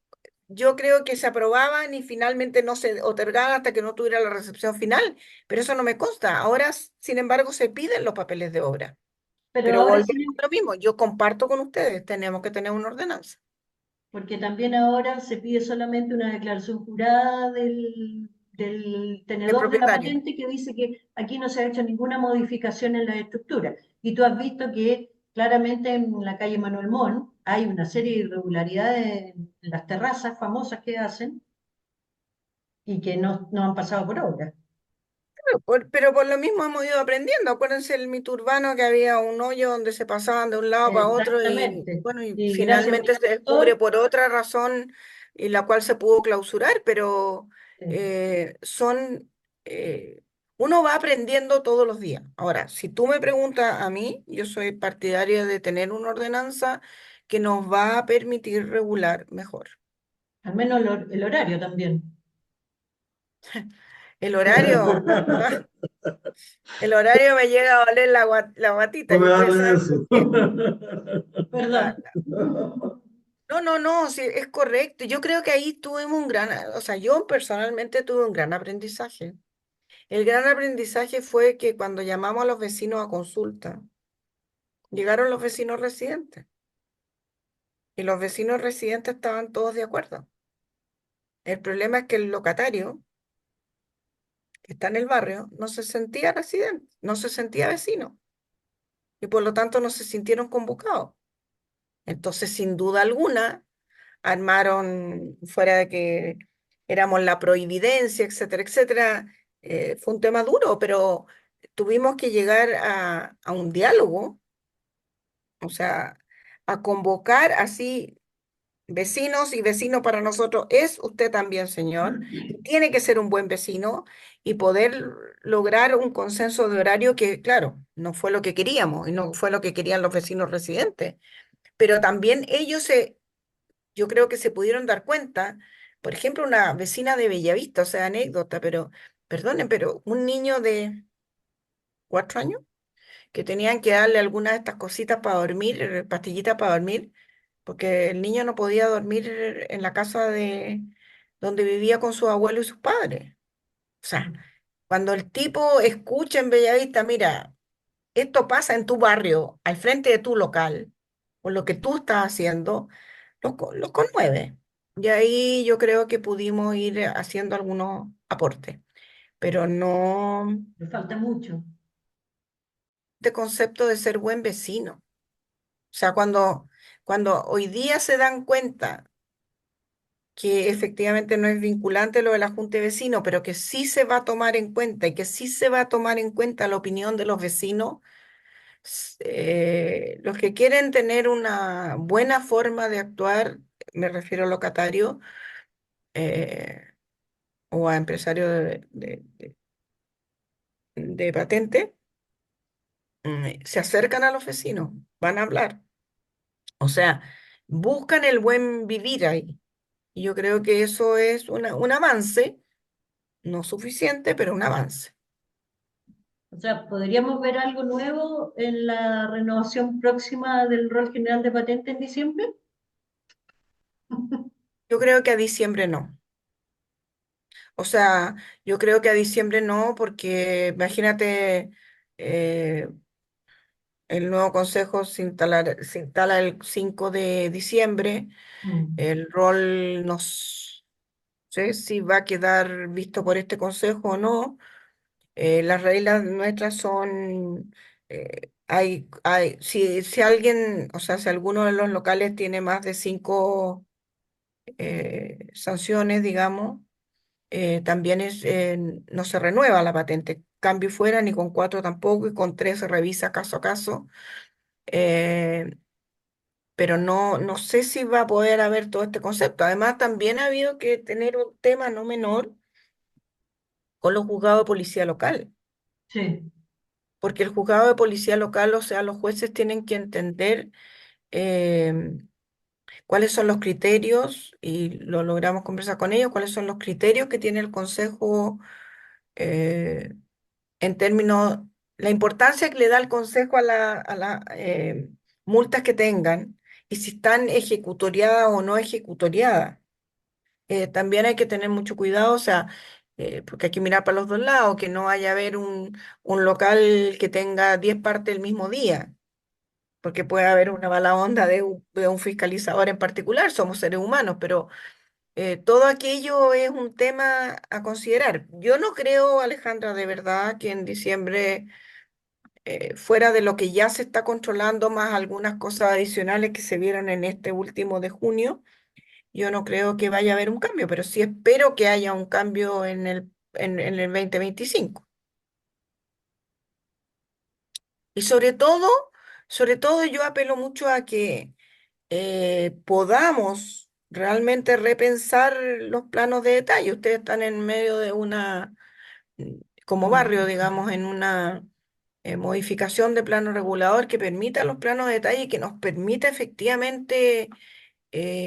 Yo creo que se aprobaban y finalmente no se otorgaban hasta que no tuviera la recepción final, pero eso no me consta. Ahora, sin embargo, se piden los papeles de obra. Pero Pero ahora volvemos sí, a lo mismo, yo comparto con ustedes, tenemos que tener una ordenanza porque también ahora se pide solamente una declaración jurada del del tenedor de la propietario. patente que dice que aquí no se ha hecho ninguna modificación en la estructura. Y tú has visto que claramente en la calle Manuel Montt hay una serie de irregularidades en las terrazas famosas que hacen y que no han pasado por obra. Pero por lo mismo hemos ido aprendiendo. Acuérdense el mito urbano que había un hoyo donde se pasaban de un lado para otro y Exactamente. bueno, y Y gracias a un finalmente se descubre inspector, por otra razón y la cual se pudo clausurar, pero eh, son, eh, uno va aprendiendo todos los días. Ahora, si tú me preguntas a mí, yo soy partidaria de tener una ordenanza que nos va a permitir regular mejor. al menos el horario también. El horario, el horario me llega a doler la No guatita y me ustedes hables de saben por eso. qué. Perdón. La- No, no, no, sí, es correcto. Yo creo que ahí tuvimos o sea, yo personalmente tuve un gran aprendizaje. El gran aprendizaje fue que cuando llamamos a los vecinos a consulta, llegaron los vecinos residentes y los vecinos residentes estaban todos de acuerdo. El problema es que el locatario que está en el barrio no se sentía residente, no se sentía vecino y por lo tanto no se sintieron convocados. Entonces, sin duda alguna, armaron, fuera de que éramos la prohibidencia, etcétera, etcétera, fue un tema duro, pero tuvimos que llegar a un diálogo, o sea, a convocar así vecinos y vecino para nosotros es usted también, señor. Tiene que ser un buen vecino y poder lograr un consenso de horario que, claro, no fue lo que queríamos y no fue lo que querían los vecinos residentes, pero también yo creo que se pudieron dar cuenta, por ejemplo, una vecina de Bellavista, o sea, anécdota, pero perdonen, pero un niño de 4 años que tenían que darle algunas de estas cositas para dormir, pastillitas para dormir, porque el niño no podía dormir en la casa de donde vivía con sus abuelos y sus padres. O sea, cuando el tipo escucha en Bellavista, mira, esto pasa en tu barrio, al frente de tu local, por lo que tú estás haciendo, los conmueve. Y ahí yo creo que pudimos ir haciendo algunos aportes, pero no Le falta mucho. este concepto de ser buen vecino. O sea, cuando hoy día se dan cuenta que efectivamente no es vinculante lo de la Junta de Vecinos, pero que sí se va a tomar en cuenta y que sí se va a tomar en cuenta la opinión de los vecinos, los que quieren tener una buena forma de actuar, me refiero a locatarios eh, o a empresarios de patente, se acercan a los vecinos, van a hablar. O sea, buscan el buen vivir ahí. Y yo creo que eso es un avance, no suficiente, pero un avance. O sea, ¿podríamos ver algo nuevo en la renovación próxima del rol general de patente en diciembre? Yo creo que a diciembre no. O sea, yo creo que a diciembre no, porque imagínate, eh, el nuevo consejo se instala el 5 de diciembre. Mm. El rol no sé si va a quedar visto por este consejo o no. Las reglas nuestras son, si alguien, o sea, si alguno de los locales tiene más de 5 sanciones, digamos, también no se renueva la patente. Cambio fuera, ni con 4 tampoco, y con 3 se revisa caso a caso. eh, pero no sé si va a poder haber todo este concepto. Además, también ha habido que tener un tema no menor con los juzgados de policía local, Sí. porque el juzgado de policía local, o sea, los jueces tienen que entender cuáles son los criterios, y lo logramos conversar con ellos, cuáles son los criterios que tiene el Consejo eh, en términos, la importancia que le da el Consejo a las multas que tengan y si están ejecutoriadas o no ejecutoriadas. También hay que tener mucho cuidado, o sea, porque hay que mirar para los dos lados, que no vaya a haber un local que tenga 10 partes el mismo día, porque puede haber una mala onda de un fiscalizador en particular, somos seres humanos, pero todo aquello es un tema a considerar. Yo no creo, Alejandra, de verdad, que en diciembre, fuera de lo que ya se está controlando, más algunas cosas adicionales que se vieron en este último de junio, yo no creo que vaya a haber un cambio, pero sí espero que haya un cambio en el 2025. Y sobre todo yo apelo mucho a que podamos realmente repensar los planos de detalle. Ustedes están en medio de mm, como barrio, digamos, en una modificación de plano regulador que permita los planos de detalle y que nos permita efectivamente,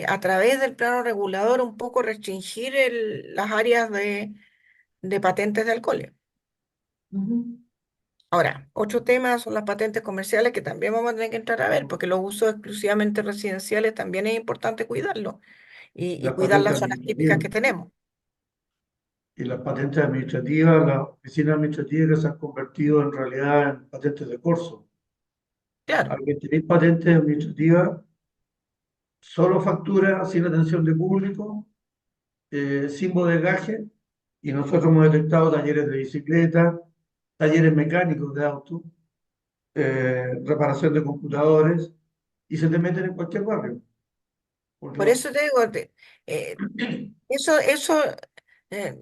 a través del plano regulador, un poco restringir las áreas de patentes de alcohol. Ujú. Ahora, otro tema son las patentes comerciales que también vamos a tener que entrar a ver, porque los usos exclusivamente residenciales también es importante cuidarlos y Las cuidar patentes las zonas típicas administrativas. que tenemos. Y las patentes administrativas, las oficinas administrativas que se han convertido en realidad en patentes de corso. Claro, Al que tenéis patentes administrativas, solo factura sin atención de público, sin bodegaje, y nosotros hemos detectado talleres de bicicleta, talleres mecánicos de auto, reparación de computadores, y se te meten en cualquier barrio. Porque Por eso te digo, eh, eso, eh,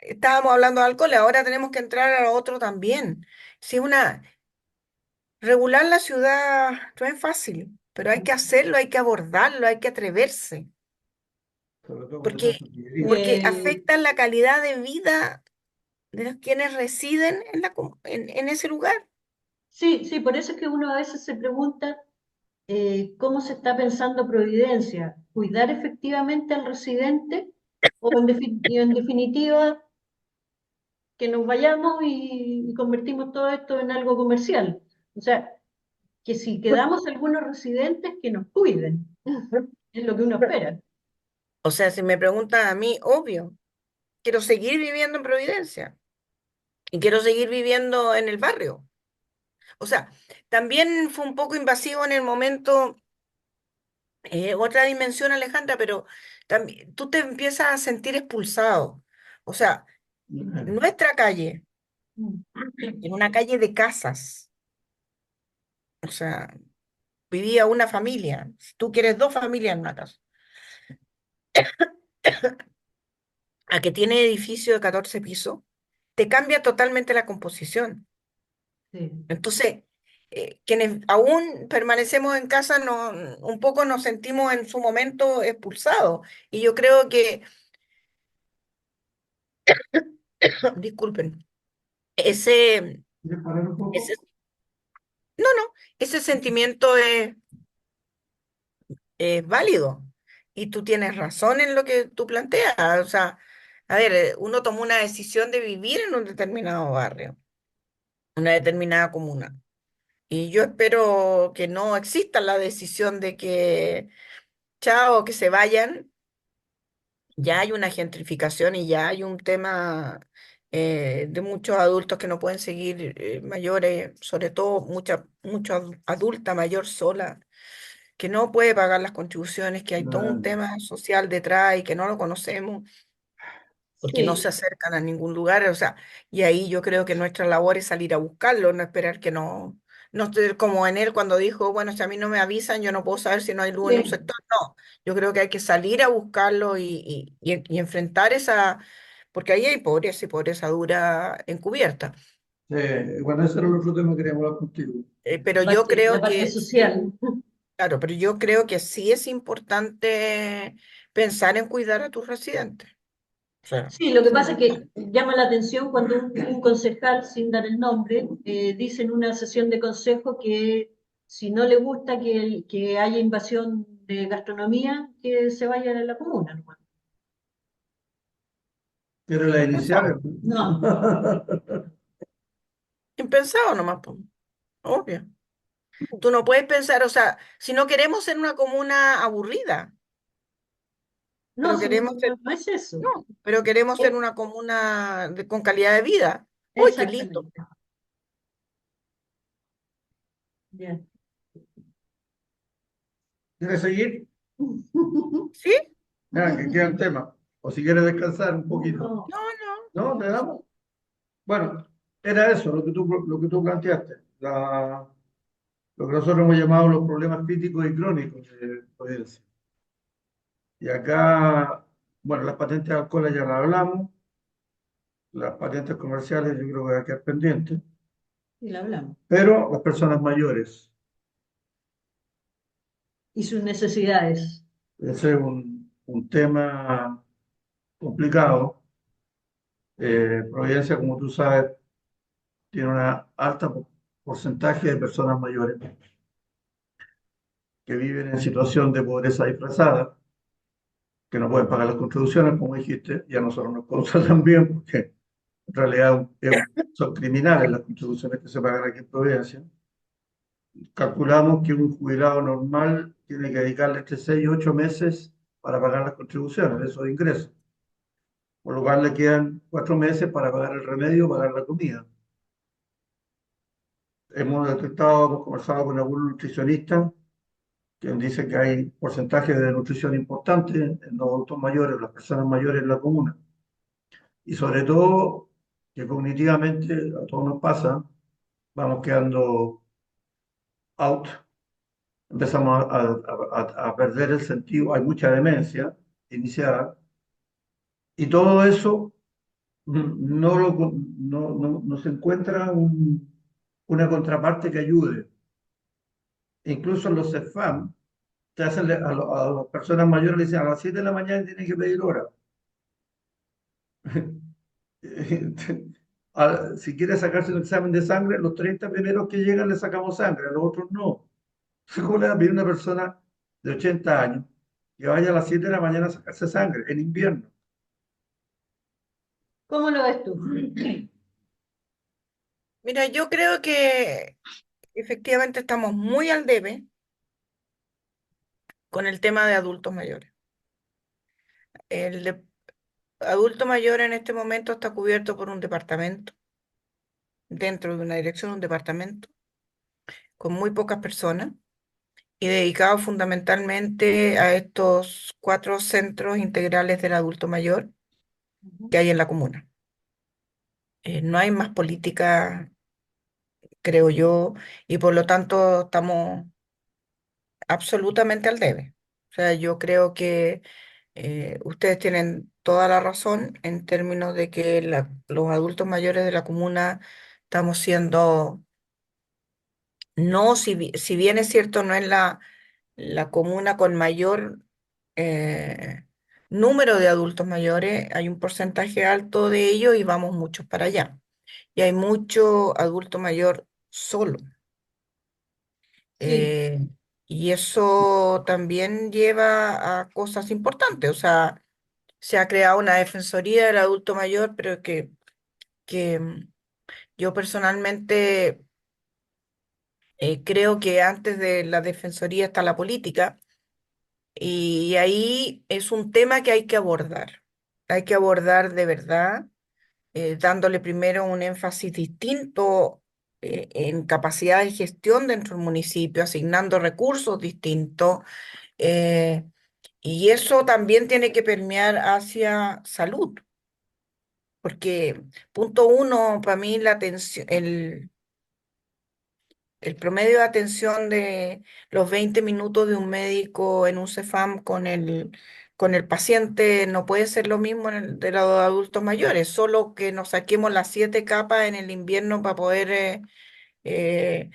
estábamos hablando de alcohol, ahora tenemos que entrar a lo otro también. Si regular la ciudad no es fácil, pero hay que hacerlo, hay que abordarlo, hay que atreverse, sobre todo con porque, tanta pillería. porque afecta la calidad de vida de los quienes residen en ese lugar. Sí, sí, por eso es que uno a veces se pregunta cómo se está pensando Providencia, cuidar efectivamente al residente o y en definitiva que nos vayamos y convertimos todo esto en algo comercial. O sea, que si quedamos algunos residentes que nos cuiden, es lo que uno espera. O sea, si me preguntan a mí, obvio, quiero seguir viviendo en Providencia y quiero seguir viviendo en el barrio. O sea, también fue un poco invasivo en el momento, otra dimensión, Alejandra, pero también tú te empiezas a sentir expulsado. O sea, nuestra calle, Mm. en una calle de casas, o sea, vivía una familia. Si tú quieres dos familias en una casa, a que tiene edificio de 14 pisos, te cambia totalmente la composición. Sí. Entonces, quienes aún permanecemos en casa, un poco nos sentimos en su momento expulsados. Y yo creo que, disculpen, ese, ¿Quieres parar un ese, poco? no, no, ese sentimiento es válido. Y tú tienes razón en lo que tú planteas. O sea, a ver, uno tomó una decisión de vivir en un determinado barrio, una determinada comuna. Y yo espero que no exista la decisión de que, chao, que se vayan. Ya hay una gentrificación y ya hay un tema de muchos adultos que no pueden seguir, mayores, sobre todo mucha adulta mayor sola, que no puede pagar las contribuciones, que hay todo un No, tema social detrás y que no lo conocemos porque no se Sí, acercan a ningún lugar, o sea, y ahí yo creo que nuestra labor es salir a buscarlo, no esperar que no esté como en él cuando dijo, bueno, si a mí no me avisan, yo no puedo saber si no hay luz en un sí, sector, no, yo creo que hay que salir a buscarlo y enfrentar esa, porque ahí hay pobreza y pobreza dura encubierta. bueno, ese era el otro tema que queríamos hablar contigo. Pero yo la creo parte que sí, social. claro, pero yo creo que sí es importante pensar en cuidar a tus residentes. O sea, Sí, lo que pasa es que llama la atención cuando un concejal, sin dar el nombre, dice en una sesión de consejo que si no le gusta que haya invasión de gastronomía, que se vaya de la comuna, nomás. Pero las iniciales, impensado, No, ¿no? impensado nomás, po, obvio. Tú no puedes pensar, o sea, si no queremos ser una comuna aburrida, no, pero si no, queremos ser, no es eso. no, pero queremos ser Eh, una comuna con calidad de vida. ¡Uy, qué lindo! Exactamente. Ya. ¿Quieres seguir? ¿Sí? Nada, que queda el tema. O si quieres descansar un poquito. No, No, no. ¿No? ¿Le damos? Bueno, era eso lo que tú planteaste. Lo que nosotros hemos llamado los problemas críticos y crónicos de Providencia. Y acá, bueno, las patentes de alcohol ya las hablamos, las patentes comerciales yo creo que hay que quedar pendientes, y lo hablamos. pero las personas mayores, Y sus necesidades. ese es un tema complicado. Providencia, como tú sabes, tiene una alta porcentaje de personas mayores que viven en situación de pobreza disfrazada, que no pueden pagar las contribuciones, como dijiste, y a nosotros nos causa también, porque en realidad son criminales las contribuciones que se pagan aquí en Providencia. Calculamos que un jubilado normal tiene que dedicarle entre 6 y 8 meses para pagar las contribuciones de esos ingresos, por lo cual le quedan 4 meses para pagar el remedio, pagar la comida. Hemos detectado, hemos conversado con algunos nutricionistas quien dice que hay porcentajes de nutrición importantes en los adultos mayores, las personas mayores en la comuna. Y sobre todo, que cognitivamente a todos nos pasa, vamos quedando out, empezamos a perder el sentido, hay mucha demencia inicial, y todo eso no se encuentra una contraparte que ayude. Incluso en los CEFAM, a las personas mayores le dicen a las 7 de la mañana tienen que pedir hora. Si quiere sacarse un examen de sangre, los 30 primeros que llegan le sacamos sangre, a los otros no. ¿Cómo le va a pedir a una persona de 80 años que vaya a las 7 de la mañana a sacarse sangre en invierno? ¿Cómo lo ves tú? Mira, yo creo que efectivamente estamos muy al debe con el tema de adultos mayores. El adulto mayor en este momento está cubierto por un departamento, dentro de una dirección, un departamento, con muy pocas personas y dedicado fundamentalmente a estos 4 centros integrales del adulto mayor que hay en la comuna. No hay más política, creo yo, y por lo tanto estamos absolutamente al debe. O sea, yo creo que ustedes tienen toda la razón en términos de que los adultos mayores de la comuna estamos siendo, no, si bien es cierto, no es la comuna con mayor eh, número de adultos mayores, hay un porcentaje alto de ellos y vamos muchos para allá. Y hay mucho adulto mayor solo. Sí, eh, y eso también lleva a cosas importantes. O sea, se ha creado una defensoría del adulto mayor, pero que yo personalmente creo que antes de la defensoría está la política. Y ahí es un tema que hay que abordar. Hay que abordar de verdad, dándole primero un énfasis distinto en capacidad de gestión dentro del municipio, asignando recursos distintos. eh, y eso también tiene que permear hacia salud, porque punto uno, para mí la atención, el promedio de atención de los 20 minutos de un médico en un CEFAM con el paciente no puede ser lo mismo de los adultos mayores, solo que nos saquemos las 7 capas en el invierno para poder eh,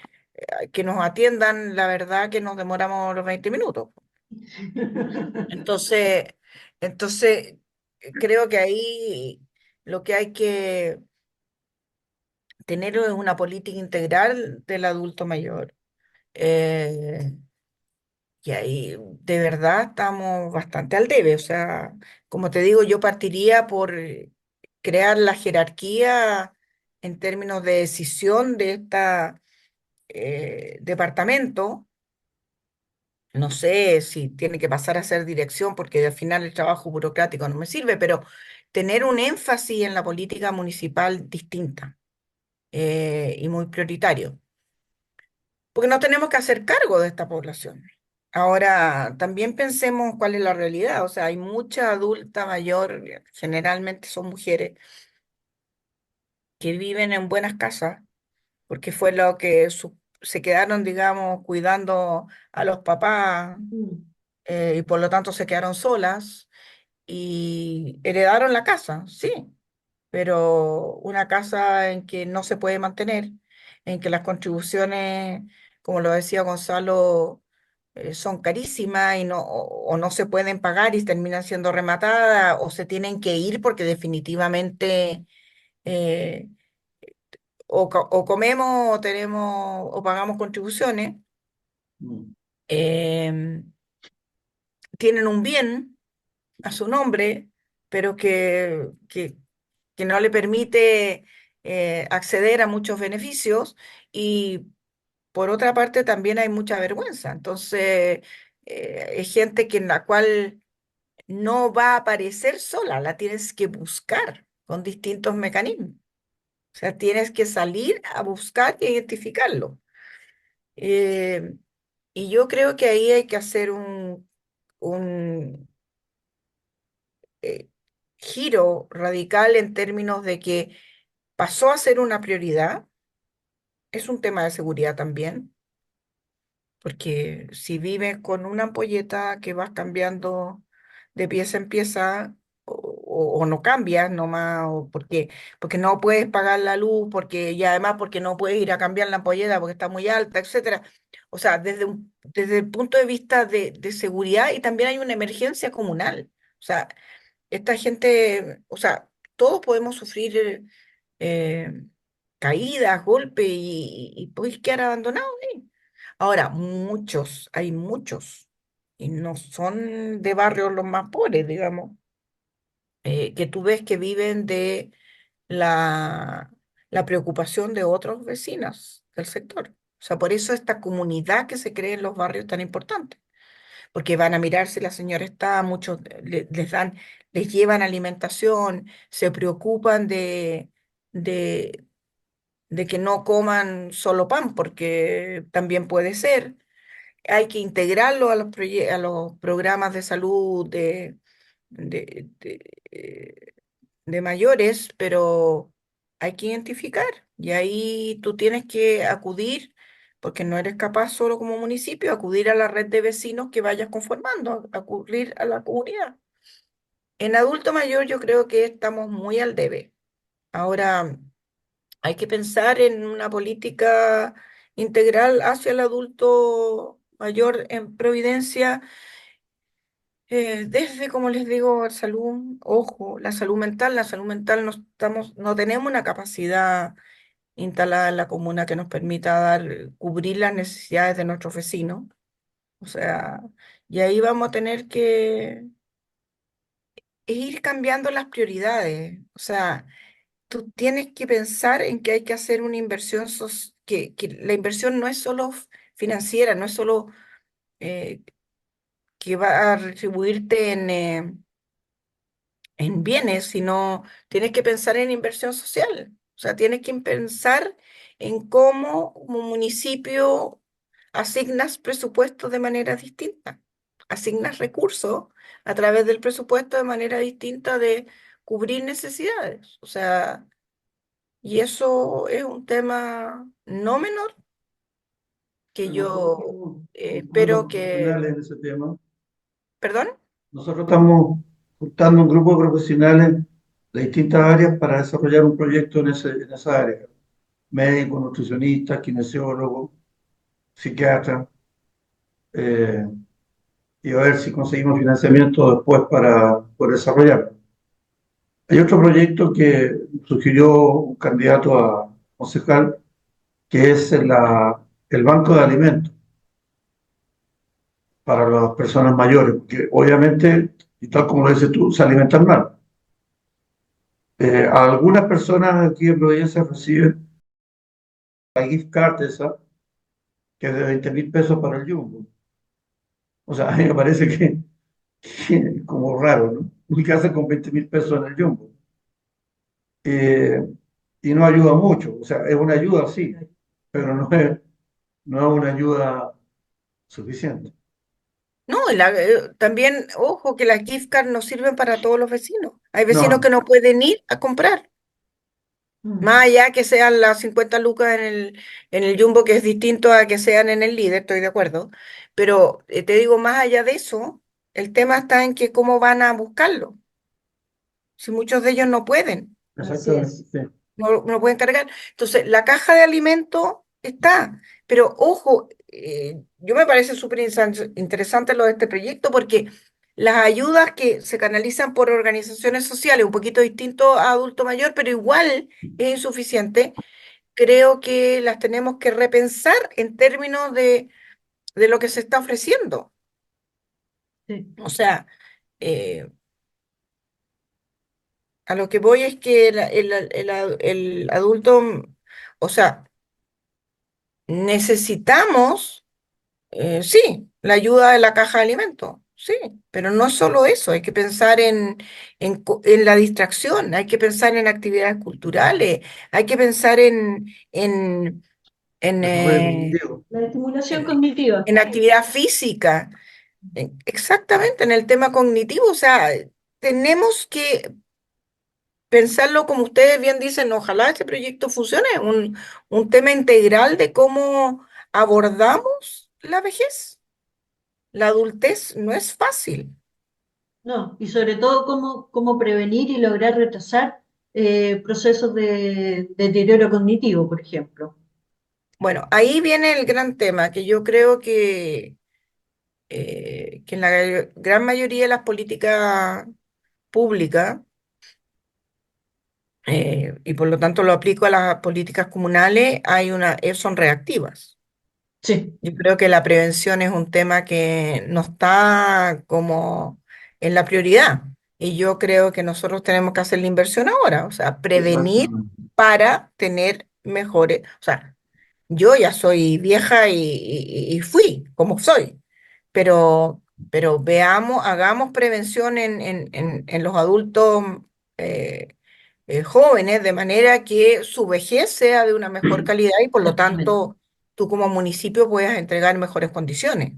que nos atiendan, la verdad que nos demoramos los 20 minutos. Entonces, entonces, creo que ahí lo que hay que tener es una política integral del adulto mayor. eh, Y ahí de verdad estamos bastante al debe. O sea, como te digo, yo partiría por crear la jerarquía en términos de decisión de este departamento. No sé si tiene que pasar a ser dirección porque al final el trabajo burocrático no me sirve, pero tener un énfasis en la política municipal distinta y muy prioritario, porque no tenemos que hacer cargo de esta población. Ahora, también pensemos cuál es la realidad. O sea, hay mucha adulta mayor, generalmente son mujeres, que viven en buenas casas, porque fue lo que se quedaron, digamos, cuidando a los papás Mm. y por lo tanto se quedaron solas y heredaron la casa, sí, pero una casa en que no se puede mantener, en que las contribuciones, como lo decía Gonzalo, son carísimas y o no se pueden pagar y terminan siendo rematadas o se tienen que ir porque definitivamente eh, o comemos o tenemos o pagamos contribuciones, Mm. em, tienen un bien a su nombre, pero que no le permite acceder a muchos beneficios y por otra parte también hay mucha vergüenza. Entonces, es gente que en la cual no va a aparecer sola, la tienes que buscar con distintos mecanismos. O sea, tienes que salir a buscar e identificarlo. Eh, Y yo creo que ahí hay que hacer un eh, giro radical en términos de que pasó a ser una prioridad, es un tema de seguridad también, porque si vives con una ampolleta que vas cambiando de pieza en pieza, o no cambias nomás, porque no puedes pagar la luz, y además porque no puedes ir a cambiar la ampolleta porque está muy alta, etcétera. O sea, desde el punto de vista de seguridad, y también hay una emergencia comunal. O sea, esta gente, o sea, todos podemos sufrir eh, caídas, golpes y puedes quedar abandonado ahí. Ahora, hay muchos, y no son de barrios los más pobres, digamos, que tú ves que viven de la, la preocupación de otros vecinos del sector. O sea, por eso esta comunidad que se crea en los barrios es tan importante, porque van a mirar si la señora está, muchos les llevan alimentación, se preocupan de, de que no coman solo pan, porque también puede ser. Hay que integrarlo a a los programas de salud de, de, eh, de mayores, pero hay que identificar y ahí tú tienes que acudir, porque no eres capaz solo como municipio, acudir a la red de vecinos que vayas conformando, acudir a la comunidad. En adulto mayor yo creo que estamos muy al debe. Ahora hay que pensar en una política integral hacia el adulto mayor en Providencia, desde, como les digo, salud, ojo, la salud mental no tenemos una capacidad instalada en la comuna que nos permita cubrir las necesidades de nuestros vecinos. O sea, y ahí vamos a tener que ir cambiando las prioridades. O sea, tú tienes que pensar en que hay que hacer una inversión, que la inversión no es solo financiera, no es solo eh, que va a retribuirte en bienes, sino tienes que pensar en inversión social. O sea, tienes que pensar en cómo como municipio asignas presupuestos de manera distinta, asignas recursos a través del presupuesto de manera distinta de cubrir necesidades. O sea, y eso es un tema no menor que Nosotros yo estamos espero buscando que, profesionales en ese tema. perdón. Nosotros estamos juntando un grupo de profesionales de distintas áreas para desarrollar un proyecto en esa área. Médicos, nutricionistas, kinesiólogos, psiquiatras, eh, y a ver si conseguimos financiamiento después para poder desarrollarlo. Hay otro proyecto que sugirió un candidato a concejal, que es el banco de alimentos para las personas mayores, porque obviamente, y tal como lo dices tú, se alimentan mal. Algunas personas aquí en Providencia reciben la gift card esa, que es de 20.000 pesos para el Jumbo. O sea, a mí me parece que como raro, ¿no? ¿Qué hacen con 20.000 pesos en el Jumbo? Eh, y no ayuda mucho. O sea, es una ayuda, sí, pero no es una ayuda suficiente. No, también, ojo, que las gift cards no sirven para todos los vecinos. Hay vecinos que No, no pueden ir a comprar, más Mm. allá que sean las 50 lucas en el Jumbo, que es distinto a que sean en el Líder, estoy de acuerdo. Pero te digo, más allá de eso, el tema está en que cómo van a buscarlo, si muchos de ellos no pueden. Así exactamente, es. sí. No pueden cargar. Entonces, la caja de alimentos está, pero ojo, yo me parece súper interesante lo de este proyecto, porque las ayudas que se canalizan por organizaciones sociales, un poquito distinto a adulto mayor, pero igual es insuficiente, creo que las tenemos que repensar en términos de lo que se está ofreciendo. Sí. O sea, eh, a lo que voy es que el adulto, o sea, necesitamos, sí, la ayuda de la caja de alimentos, sí, pero no es solo eso, hay que pensar en la distracción, hay que pensar en actividades culturales, hay que pensar en, desarrollo eh, cognitivo. La estimulación en, cognitiva. en actividad física, exactamente en el tema cognitivo. O sea, tenemos que pensarlo como ustedes bien dicen, ojalá este proyecto funcione, un tema integral de cómo abordamos la vejez. La adultez no es fácil. No, y sobre todo cómo prevenir y lograr retrasar procesos de deterioro cognitivo, por ejemplo. Bueno, ahí viene el gran tema, que yo creo que en la gran mayoría de las políticas públicas, y por lo tanto lo aplico a las políticas comunales, son reactivas. Sí, Yo creo que la prevención es un tema que no está como en la prioridad. Y yo creo que nosotros tenemos que hacer la inversión ahora, o sea, prevenir Exactamente. para tener mejores. O sea, yo ya soy vieja y fui como soy, pero veamos, hagamos prevención en los adultos eh, jóvenes, de manera que su vejez sea de una mejor calidad y por lo exactamente. tanto tú como municipio puedas entregar mejores condiciones.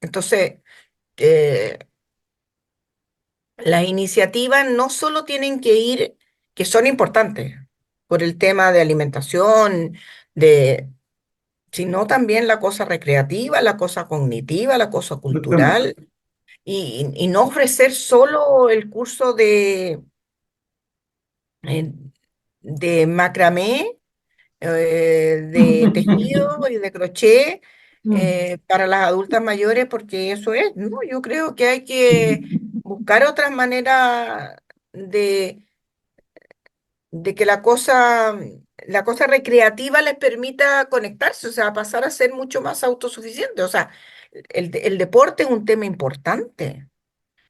Entonces, eh, las iniciativas no solo tienen que ir, que son importantes, por el tema de alimentación, de, sino también la cosa recreativa, la cosa cognitiva, la cosa Exactamente. cultural, y no ofrecer solo el curso eh, de macramé, de tejido y de crochet Mm. para las adultas mayores, porque eso es, ¿no? Yo creo que hay que buscar otras maneras de, de que la cosa recreativa les permita conectarse, o sea, pasar a ser mucho más autosuficientes. O sea, el deporte es un tema importante.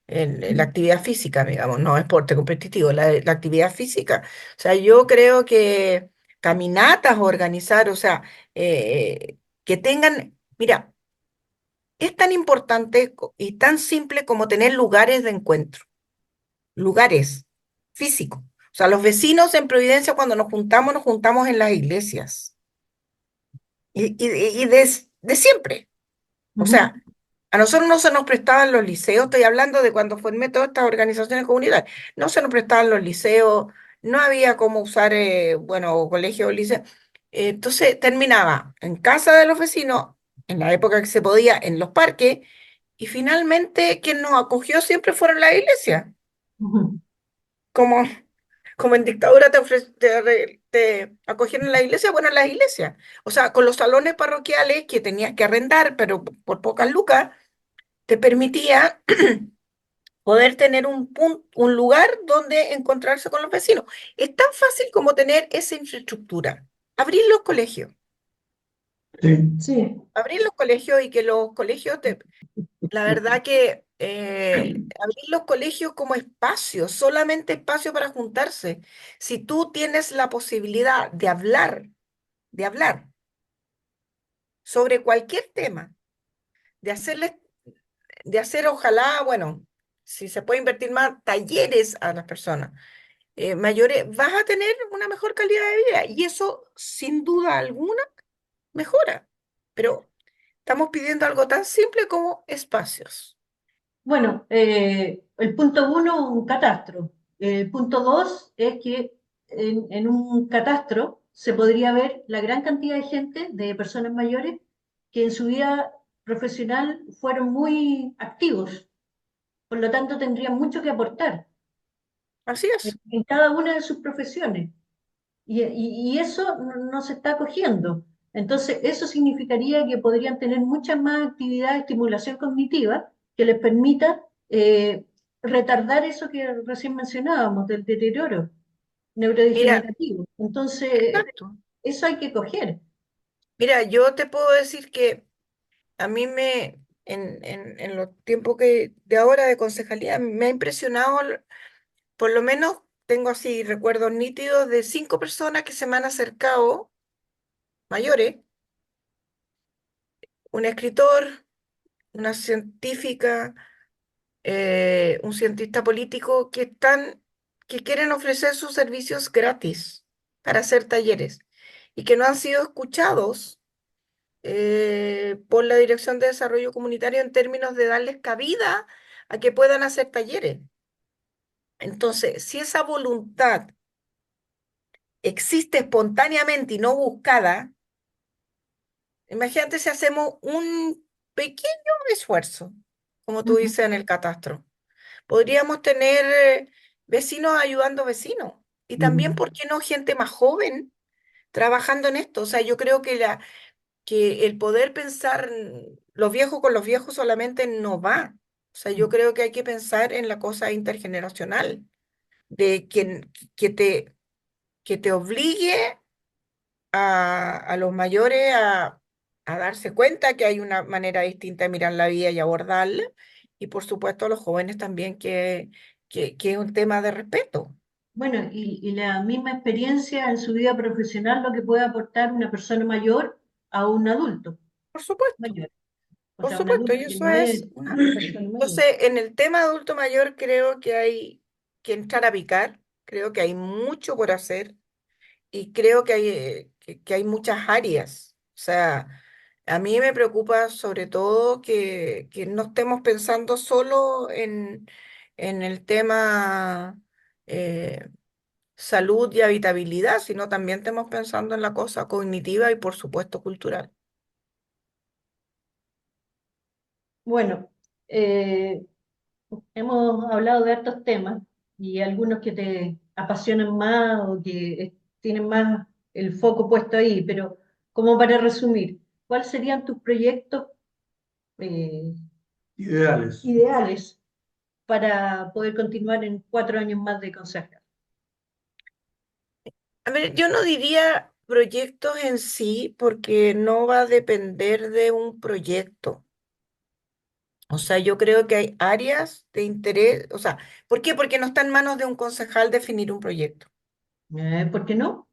La actividad física, digamos, no deporte competitivo, la actividad física. O sea, yo creo que caminatas organizar, o sea, que tengan, mira, es tan importante y tan simple como tener lugares de encuentro, lugares físicos. O sea, los vecinos en Providencia cuando nos juntamos en las iglesias y de siempre. O Ujú. sea, a nosotros no se nos prestaban los liceos, estoy hablando de cuando formé todas estas organizaciones comunitarias, no se nos prestaban los liceos, no había cómo usar, bueno, colegio o liceo. Entonces terminaba en casa de los vecinos, en la época que se podía, en los parques, y finalmente quien nos acogió siempre fueron las iglesias. Ujú. Como, como en dictadura te acogieron en la iglesia, bueno, en las iglesias. O sea, con los salones parroquiales que tenías que arrendar, pero por pocas lucas te permitía poder tener un lugar donde encontrarse con los vecinos. Es tan fácil como tener esa infraestructura. Abrir los colegios, Sí, Sí, abrir los colegios y que los colegios, la verdad que abrir los colegios como espacio, solamente espacio para juntarse. Si tú tienes la posibilidad de hablar sobre cualquier tema, de hacerles, de hacer ojalá, bueno, si se puede invertir más, talleres a las personas mayores, vas a tener una mejor calidad de vida y eso sin duda alguna mejora. Pero estamos pidiendo algo tan simple como espacios. bueno, el punto uno, un catastro. El punto dos es que en un catastro se podría ver la gran cantidad de gente, de personas mayores, que en su vida profesional fueron muy activos, por lo tanto tendrían mucho que aportar Así es. en cada una de sus profesiones. Y eso no se está acogiendo. Entonces, eso significaría que podrían tener mucha más actividad de estimulación cognitiva que les permita retardar eso que recién mencionábamos, del deterioro Mira, neurodegenerativo. Entonces, exacto. eso hay que coger. Mira, yo te puedo decir que a mí en los tiempos que de ahora de concejalía, me ha impresionado, por lo menos tengo así recuerdos nítidos de 5 personas que se me han acercado, mayores, un escritor, una científica, un cientista político que quieren ofrecer sus servicios gratis para hacer talleres y que no han sido escuchados por la Dirección de Desarrollo Comunitario en términos de darles cabida a que puedan hacer talleres. Entonces, si esa voluntad existe espontáneamente y no buscada, imagínate si hacemos un pequeño esfuerzo, como tú Ujú, dices en el catastro. Podríamos tener vecinos ayudando vecinos y también, Ujú. ¿por qué no, gente más joven trabajando en esto? O sea, yo creo que el poder pensar los viejos con los viejos solamente no va. O sea, yo creo que hay que pensar en la cosa intergeneracional, de que te, que te obligue a los mayores a darse cuenta que hay una manera distinta de mirar la vida y abordarla, y por supuesto a los jóvenes también que es un tema de respeto, bueno, y la misma experiencia en su vida profesional, lo que puede aportar una persona mayor a un adulto por supuesto, mayor, o por sea, un supuesto, adulto y que eso no es es una... una persona mayor. Entonces, en el tema adulto mayor creo que hay que entrar a picar, creo que hay mucho por hacer y creo que que hay muchas áreas. O sea, a mí me preocupa sobre todo que no estemos pensando solo en el tema eh, salud y habitabilidad, sino también estemos pensando en la cosa cognitiva y por supuesto cultural. Bueno, eh, hemos hablado de hartos temas y algunos que te apasionan más o que tienen más el foco puesto ahí, pero como para resumir, ¿cuáles serían tus proyectos eh, Ideales. ideales para poder continuar en 4 años más de consejero? A ver, yo no diría proyectos en sí porque no va a depender de un proyecto. O sea, yo creo que hay áreas de interés. O sea, ¿por qué? Porque no está en manos de un concejal definir un proyecto. ¿Por qué no?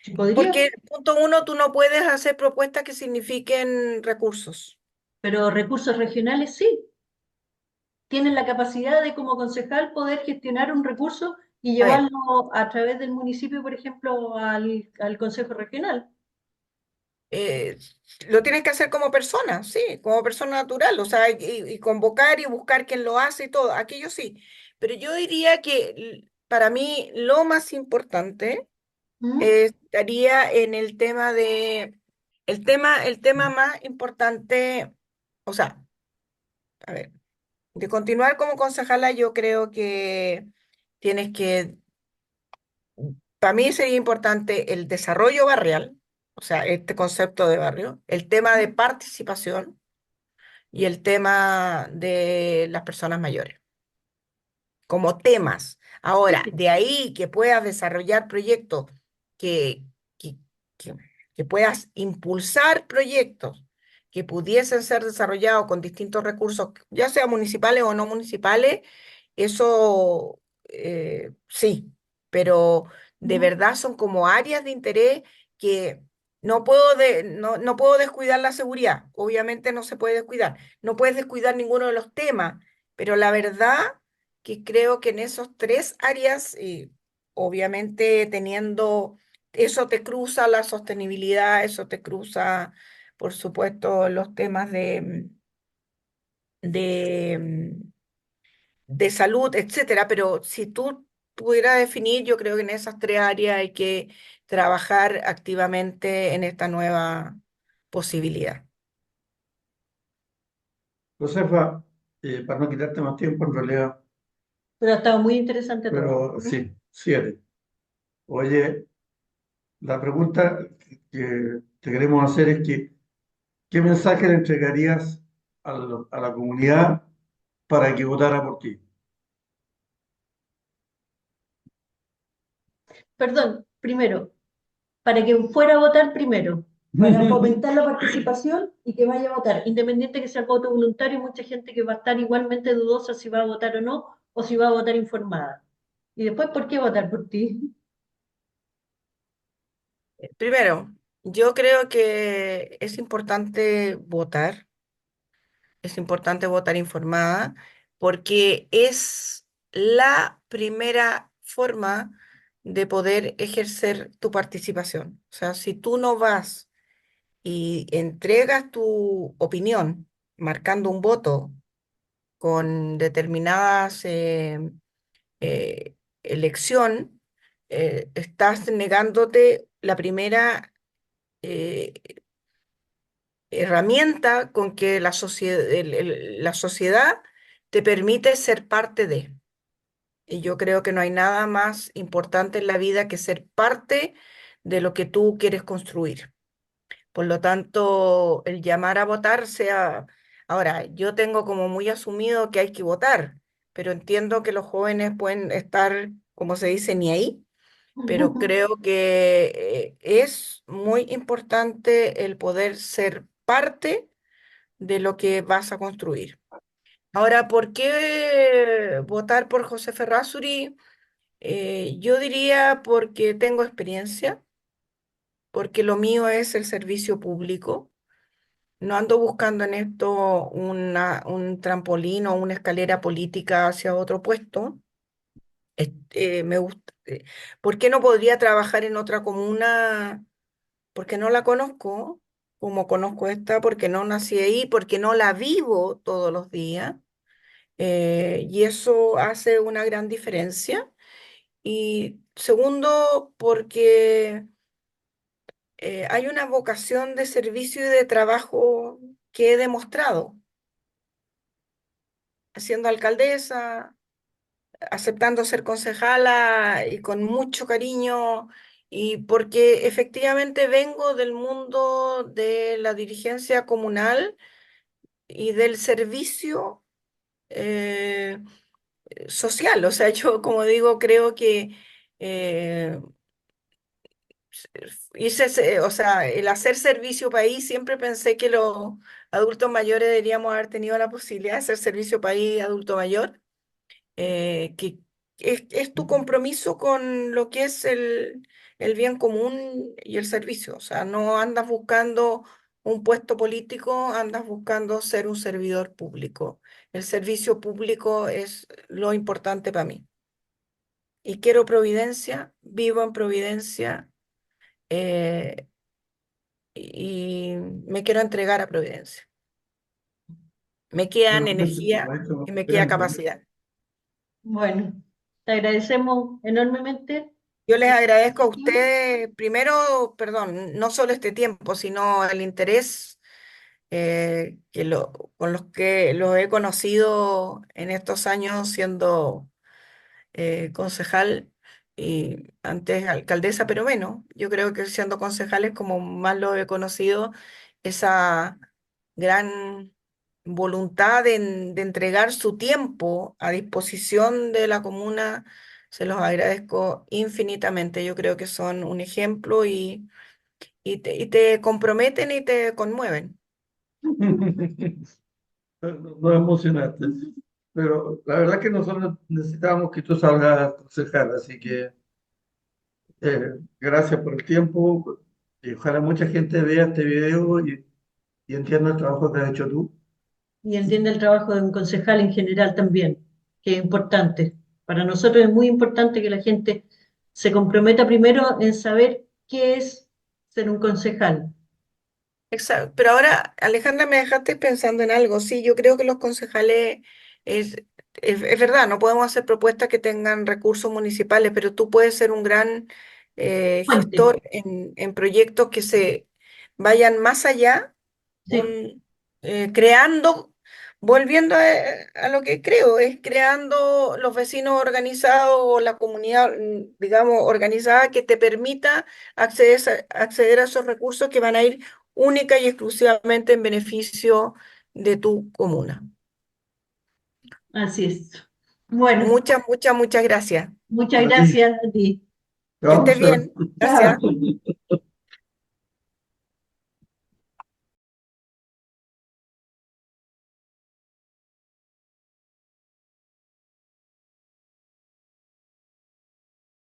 Si podría, Porque, punto uno, tú no puedes hacer propuestas que signifiquen recursos. pero recursos regionales sí. Tienen la capacidad de como concejal poder gestionar un recurso y A ver, llevarlo a través del municipio, por ejemplo, al consejo regional. eh, lo tienes que hacer como persona, sí, como persona natural. O sea, y convocar y buscar quién lo hace y todo, aquello sí. Pero yo diría que para mí lo más importante ¿Mm? estaría en el tema el tema más importante, o sea, a ver, de continuar como concejala, yo creo que tienes que, para mí sería importante el desarrollo barrial, o sea, este concepto de barrio, el tema de participación y el tema de las personas mayores, como temas. Sí, Ahora, sí. de ahí que puedas desarrollar proyectos, que, que, que, que puedas impulsar proyectos que pudiesen ser desarrollados con distintos recursos, ya sea municipales o no municipales, eso sí, pero de Ujú. verdad son como áreas de interés que no puedo descuidar la seguridad, obviamente no se puede descuidar, no puedes descuidar ninguno de los temas, pero la verdad que creo que en esos tres áreas, obviamente teniendo, eso te cruza la sostenibilidad, eso te cruza, por supuesto, los temas de, de salud, etcétera, pero si tú pudieras definir, yo creo que en esas tres áreas hay que trabajar activamente en esta nueva posibilidad. Josefa, para no quitarte más tiempo, en realidad, Pero ha estado muy interesante todo. pero sí, 7. Oye, la pregunta que te queremos hacer es que, ¿qué mensaje le entregarías a la comunidad para que votara por ti? Perdón, primero, para que fuera a votar primero, para fomentar la participación y que vaya a votar, independiente que sea el voto voluntario, mucha gente que va a estar igualmente dudosa si va a votar o no, o si va a votar informada. Y después, ¿por qué votar por ti? Primero, yo creo que es importante votar informada, porque es la primera forma de poder ejercer tu participación. O sea, si tú no vas y entregas tu opinión marcando un voto con determinadas elección, estás negándote la primera eh, herramienta con que la sociedad te permite ser parte de. Y yo creo que no hay nada más importante en la vida que ser parte de lo que tú quieres construir. Por lo tanto, el llamar a votar sea... Ahora, yo tengo como muy asumido que hay que votar, pero entiendo que los jóvenes pueden estar, como se dice, ni ahí, pero creo que es muy importante el poder ser parte de lo que vas a construir. Ahora, ¿por qué votar por José Ferrazuri? Yo diría porque tengo experiencia, porque lo mío es el servicio público. No ando buscando en esto un trampolín o una escalera política hacia otro puesto. Me gusta. ¿Por qué no podría trabajar en otra comuna? Porque no la conozco, como conozco esta, porque no nací ahí, porque no la vivo todos los días. Y eso hace una gran diferencia. Y segundo, porque hay una vocación de servicio y de trabajo que he demostrado, siendo alcaldesa, aceptando ser concejala y con mucho cariño, y porque efectivamente vengo del mundo de la dirigencia comunal y del servicio eh, social. O sea, yo, como digo, creo que eh, o sea, el hacer servicio país, siempre pensé que los adultos mayores deberíamos haber tenido la posibilidad de hacer servicio país adulto mayor, que es tu compromiso con lo que es el bien común y el servicio. O sea, no andas buscando un puesto político, andas buscando ser un servidor público. El servicio público es lo importante para mí. Y quiero Providencia, vivo en Providencia. eh, y me quiero entregar a Providencia. Me quedan Bueno, energía y maestro, me queda grande. capacidad. Bueno, te agradecemos enormemente. Yo les Esta agradezco a conversación. ustedes, primero, perdón, no solo este tiempo, sino el interés con los que los he conocido en estos años siendo concejal y antes alcaldesa, pero menos. Yo creo que siendo concejal es como más lo he conocido, esa gran voluntad de entregar su tiempo a disposición de la comuna. Se los agradezco infinitamente. Yo creo que son un ejemplo y te comprometen y te conmueven. Nos emocionaste. Pero la verdad que nosotros necesitábamos que tú salgas concejal, así que gracias por el tiempo y ojalá mucha gente vea este video y entienda el trabajo que has hecho tú. Y entiende el trabajo de un concejal en general también, que es importante. Para nosotros es muy importante que la gente se comprometa primero en saber qué es ser un concejal. Exacto. Pero ahora, Alejandra, me dejaste pensando en algo. Sí, yo creo que los concejales es, es verdad, no podemos hacer propuestas que tengan recursos municipales, pero tú puedes ser un gran Fuente, gestor en proyectos que se vayan más allá, sí, creando, volviendo a lo que creo, es creando los vecinos organizados o la comunidad, digamos, organizada que te permita acceder a esos recursos que van a ir única y exclusivamente en beneficio de tu comuna. así es. Bueno, Muchas, muchas, muchas gracias. muchas A ti. gracias a ti. Que Chao, estés bien. chao. Gracias.